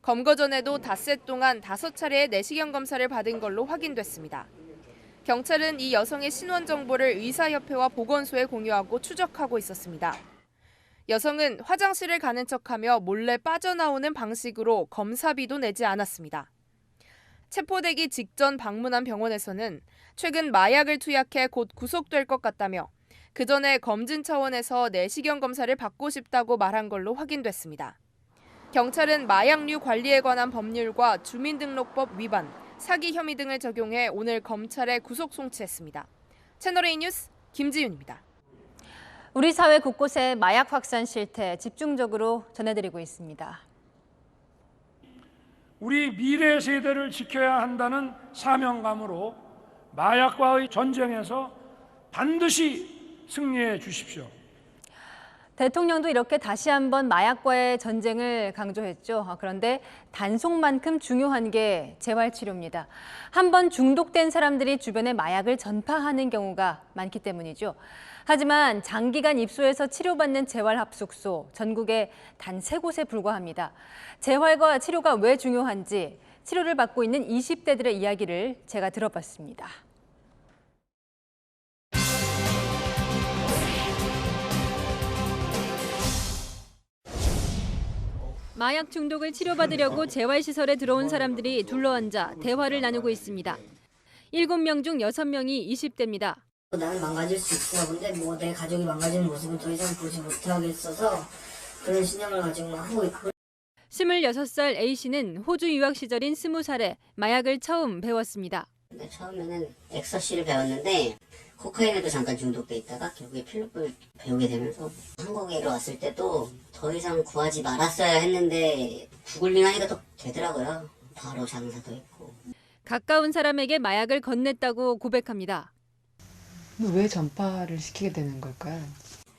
[SPEAKER 16] 검거 전에도 닷새 동안 5차례의 내시경 검사를 받은 걸로 확인됐습니다. 경찰은 이 여성의 신원 정보를 의사협회와 보건소에 공유하고 추적하고 있었습니다. 여성은 화장실을 가는 척하며 몰래 빠져나오는 방식으로 검사비도 내지 않았습니다. 체포되기 직전 방문한 병원에서는 최근 마약을 투약해 곧 구속될 것 같다며 그 전에 검진 차원에서 내시경 검사를 받고 싶다고 말한 걸로 확인됐습니다. 경찰은 마약류 관리에 관한 법률과 주민등록법 위반, 사기 혐의 등을 적용해 오늘 검찰에 구속 송치했습니다. 채널A 뉴스 김지윤입니다.
[SPEAKER 2] 우리 사회 곳곳에 마약 확산 실태 집중적으로 전해드리고 있습니다.
[SPEAKER 4] 우리 미래 세대를 지켜야 한다는 사명감으로 마약과의 전쟁에서 반드시 승리해 주십시오.
[SPEAKER 2] 대통령도 이렇게 다시 한번 마약과의 전쟁을 강조했죠. 그런데 단속만큼 중요한 게 재활치료입니다. 한번 중독된 사람들이 주변에 마약을 전파하는 경우가 많기 때문이죠. 하지만 장기간 입소해서 치료받는 재활합숙소, 전국에 단 3곳에 불과합니다. 재활과 치료가 왜 중요한지 치료를 받고 있는 20대들의 이야기를 제가 들어봤습니다. 마약 중독을 치료받으려고 재활시설에 들어온 사람들이 둘러앉아 대화를 나누고 있습니다. 7명 중 6명이 20대입니다.
[SPEAKER 6] 나는 망가질 수 있구나. 근데 뭐 내 가족이 망가지는 모습은 더 이상 보지 못하겠어서 그런 신념을 가지고 하고 있고.
[SPEAKER 2] 26살 A씨는 호주 유학 시절인 20살에 마약을 처음 배웠습니다.
[SPEAKER 6] 근데 처음에는 엑서시를 배웠는데 코카인에도 잠깐 중독돼 있다가 결국에 필로를 배우게 되면서 한국에 왔을 때도 더 이상 구하지 말았어야 했는데 구글링 하니까 또 되더라고요. 바로 장사도 했고.
[SPEAKER 2] 가까운 사람에게 마약을 건넸다고 고백합니다.
[SPEAKER 7] 왜 전파를 시키게 되는 걸까요?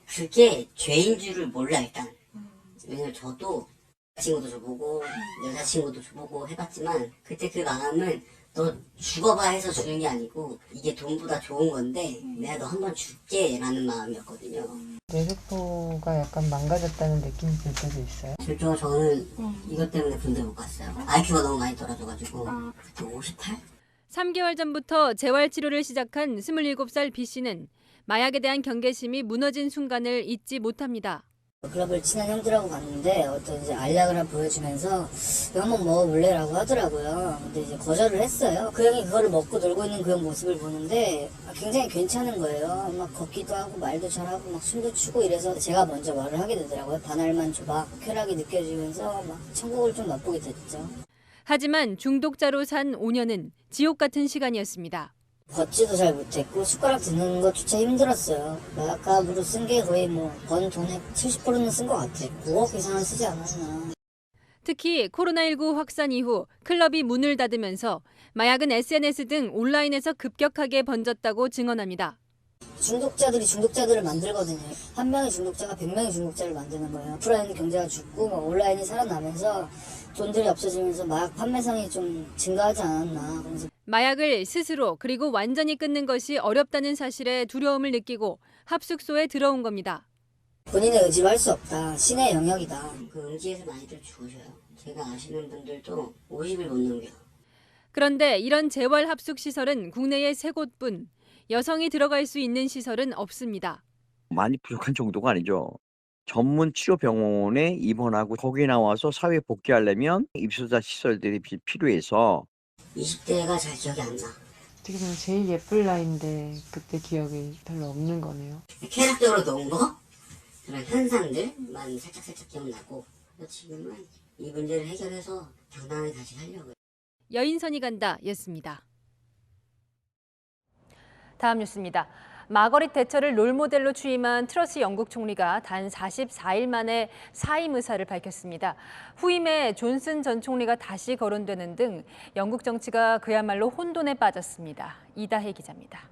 [SPEAKER 6] 그게 죄인 줄을 몰라 일단. 왜냐면 저도 친구도 줘보고 여자친구도 줘보고 해봤지만 그때 그 마음은 너 죽어봐 해서 주는 게 아니고 이게 돈보다 좋은 건데 내가 너 한번 줄게 라는 마음이었거든요.
[SPEAKER 7] 뇌세포가 약간 망가졌다는 느낌이 들 때도 있어요?
[SPEAKER 6] 실제로 저는 이것 때문에 군대 못 갔어요. IQ가 너무 많이 떨어져가지고 그때 58?
[SPEAKER 2] 3개월 전부터 재활치료를 시작한 27살 B씨는 마약에 대한 경계심이 무너진 순간을 잊지 못합니다.
[SPEAKER 6] 클럽을 친한 형들하고 갔는데 어떤 이제 알약을 보여주면서 이거 한번 먹어볼래라고 하더라고요. 근데 이제 거절을 했어요. 그 형이 그거를 먹고 놀고 있는 그 형 모습을 보는데 굉장히 괜찮은 거예요. 막 걷기도 하고 말도 잘하고 막 춤도 추고 이래서 제가 먼저 말을 하게 되더라고요. 반알만 줘봐. 쾌락이 느껴지면서 막 천국을 좀 맛보게 됐죠.
[SPEAKER 2] 하지만 중독자로 산 5년은 지옥 같은 시간이었습니다.
[SPEAKER 6] 걷지도 잘 못했고 숟가락 드는 것조차 힘들었어요. 마약값으로 쓴 게 거의 번 돈의 70%는 쓴 것 같아요. 9억 이상은 쓰지 않았나.
[SPEAKER 2] 특히 코로나19 확산 이후 클럽이 문을 닫으면서 마약은 SNS 등 온라인에서 급격하게 번졌다고 증언합니다.
[SPEAKER 6] 중독자들이 중독자들을 만들거든요. 한 명의 중독자가 100명의 중독자를 만드는 거예요. 오프라인 경제가 죽고 온라인이 살아나면서 돈들이 없어지면서 마약 판매상이 좀 증가하지 않았나. 그래서
[SPEAKER 2] 마약을 스스로 그리고 완전히 끊는 것이 어렵다는 사실에 두려움을 느끼고 합숙소에 들어온 겁니다.
[SPEAKER 6] 본인의 의지로 할 수 없다. 신의 영역이다. 그 음지에서 많이들 죽으셔요. 제가 아시는 분들도 50일 못 넘겨요.
[SPEAKER 2] 그런데 이런 재활 합숙 시설은 국내에 3곳뿐. 여성이 들어갈 수 있는 시설은 없습니다.
[SPEAKER 8] 많이 부족한 정도가 아니죠. 전문 치료병원에 입원하고 거기 나와서 사회 복귀하려면 입소자 시설들이 필요해서
[SPEAKER 6] 20대가 잘 기억이 안 나.
[SPEAKER 7] 어떻게 보면 제일 예쁠 나이인데 그때 기억이 별로 없는 거네요.
[SPEAKER 6] 쾌락적으로 놓은 거? 그런 현상들만 살짝 기억나고 지금은 이 문제를 해결해서 당당하게 다시 살려고요.
[SPEAKER 2] 여인선이 간다 였습니다. 다음 뉴스입니다. 마거릿 대처를 롤모델로 취임한 트러스 영국 총리가 단 44일 만에 사임 의사를 밝혔습니다. 후임에 존슨 전 총리가 다시 거론되는 등 영국 정치가 그야말로 혼돈에 빠졌습니다. 이다혜 기자입니다.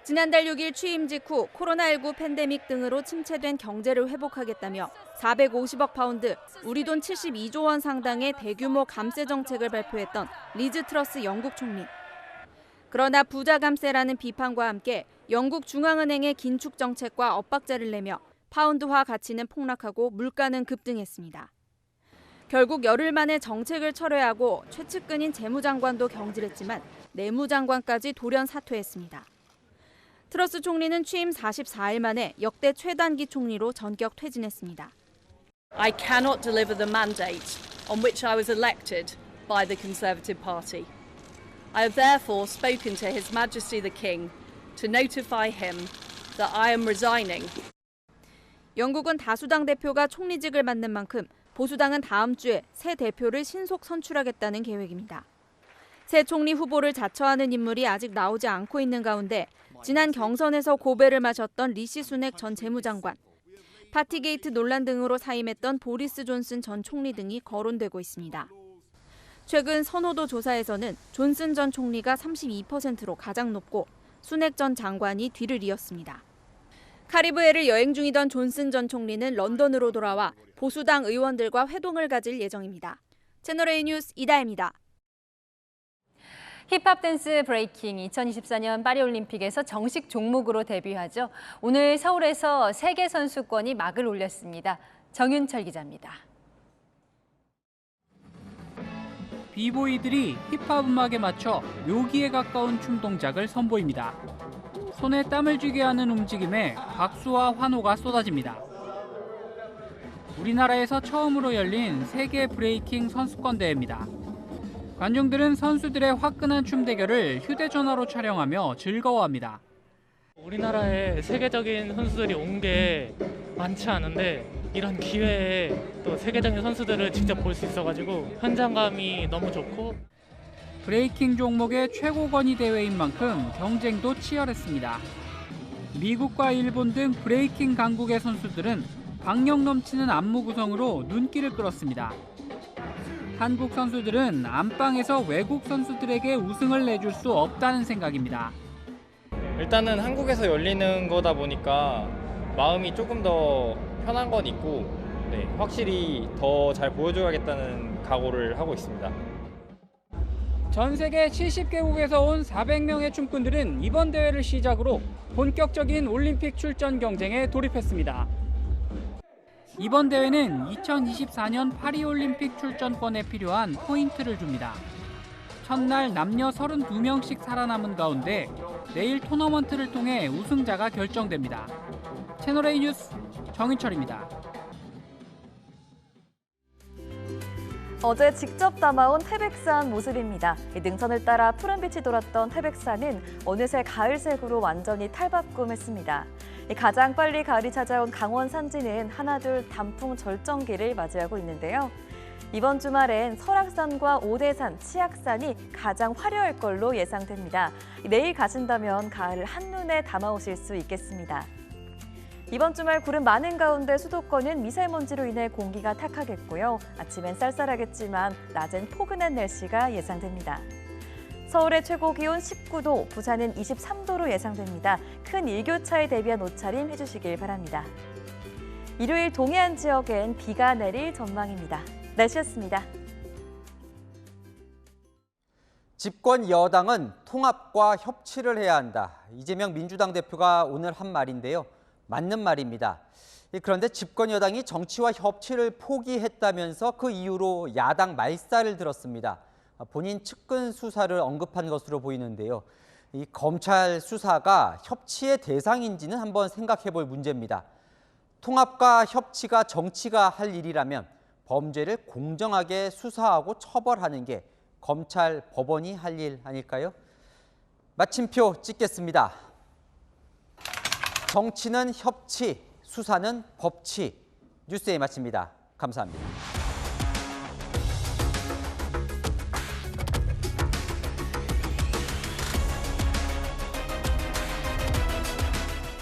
[SPEAKER 9] 지난달 6일 취임 직후 코로나19 팬데믹 등으로 침체된 경제를 회복하겠다며 450억 파운드, 우리 돈 72조 원 상당의 대규모 감세 정책을 발표했던 리즈 트러스 영국 총리. 그러나 부자 감세라는 비판과 함께 영국 중앙은행의 긴축 정책과 엇박자를 내며 파운드화 가치는 폭락하고 물가는 급등했습니다. 결국 열흘 만에 정책을 철회하고 최측근인 재무장관도 경질했지만 내무장관까지 돌연 사퇴했습니다. 트러스 총리는 취임 44일 만에 역대 최단기 총리로 전격 퇴진했습니다.
[SPEAKER 12] I cannot deliver the mandate on which I was elected by the Conservative Party. I have therefore spoken to His Majesty the King to notify him that I am resigning.
[SPEAKER 9] 영국은 다수당 대표가 총리직을 맡는 만큼 보수당은 다음 주에 새 대표를 신속 선출하겠다는 계획입니다. 새 총리 후보를 자처하는 인물이 아직 나오지 않고 있는 가운데 지난 경선에서 고배를 마셨던 리시 수넥 전 재무장관, 파티게이트 논란 등으로 사임했던 보리스 존슨 전 총리 등이 거론되고 있습니다. 최근 선호도 조사에서는 존슨 전 총리가 32%로 가장 높고 수넥 전 장관이 뒤를 이었습니다. 카리브해를 여행 중이던 존슨 전 총리는 런던으로 돌아와 보수당 의원들과 회동을 가질 예정입니다. 채널A 뉴스 이다혜입니다.
[SPEAKER 2] 힙합 댄스 브레이킹 2024년 파리올림픽에서 정식 종목으로 데뷔하죠. 오늘 서울에서 세계 선수권이 막을 올렸습니다. 정윤철 기자입니다.
[SPEAKER 13] 비보이들이 힙합 음악에 맞춰 묘기에 가까운 춤 동작을 선보입니다. 손에 땀을 쥐게 하는 움직임에 박수와 환호가 쏟아집니다. 우리나라에서 처음으로 열린 세계 브레이킹 선수권 대회입니다. 관중들은 선수들의 화끈한 춤 대결을 휴대전화로 촬영하며 즐거워합니다.
[SPEAKER 14] 우리나라에 세계적인 선수들이 온 게 많지 않은데 이런 기회에 또 세계적인 선수들을 직접 볼 수 있어가지고 현장감이 너무 좋고.
[SPEAKER 13] 브레이킹 종목의 최고권위 대회인 만큼 경쟁도 치열했습니다. 미국과 일본 등 브레이킹 강국의 선수들은 박력 넘치는 안무 구성으로 눈길을 끌었습니다. 한국 선수들은 안방에서 외국 선수들에게 우승을 내줄 수 없다는 생각입니다.
[SPEAKER 21] 일단은 한국에서 열리는 거다 보니까 마음이 조금 더 편한 건 있고 확실히 더 잘 보여줘야겠다는 각오를 하고 있습니다.
[SPEAKER 13] 전 세계 70개국에서 온 400명의 춤꾼들은 이번 대회를 시작으로 본격적인 올림픽 출전 경쟁에 돌입했습니다. 이번 대회는 2024년 파리올림픽 출전권에 필요한 포인트를 줍니다. 첫날 남녀 32명씩 살아남은 가운데 내일 토너먼트를 통해 우승자가 결정됩니다. 채널A 뉴스 정인철입니다.
[SPEAKER 15] 어제 직접 담아온 태백산 모습입니다. 능선을 따라 푸른빛이 돌았던 태백산은 어느새 가을색으로 완전히 탈바꿈했습니다. 가장 빨리 가을이 찾아온 강원 산지는 하나둘 단풍 절정기를 맞이하고 있는데요. 이번 주말엔 설악산과 오대산, 치악산이 가장 화려할 걸로 예상됩니다. 내일 가신다면 가을을 한눈에 담아오실 수 있겠습니다. 이번 주말 구름 많은 가운데 수도권은 미세먼지로 인해 공기가 탁하겠고요. 아침엔 쌀쌀하겠지만 낮엔 포근한 날씨가 예상됩니다. 서울의 최고 기온 19도, 부산은 23도로 예상됩니다. 큰 일교차에 대비한 옷차림 해주시길 바랍니다. 일요일 동해안 지역엔 비가 내릴 전망입니다. 날씨였습니다.
[SPEAKER 1] 집권 여당은 통합과 협치를 해야 한다. 이재명 민주당 대표가 오늘 한 말인데요. 맞는 말입니다. 그런데 집권 여당이 정치와 협치를 포기했다면서 그 이유로 야당 말살을 들었습니다. 본인 측근 수사를 언급한 것으로 보이는데요. 이 검찰 수사가 협치의 대상인지는 한번 생각해 볼 문제입니다. 통합과 협치가 정치가 할 일이라면 범죄를 공정하게 수사하고 처벌하는 게 검찰, 법원이 할 일 아닐까요? 마침표 찍겠습니다. 정치는 협치, 수사는 법치. 뉴스에 마칩니다. 감사합니다.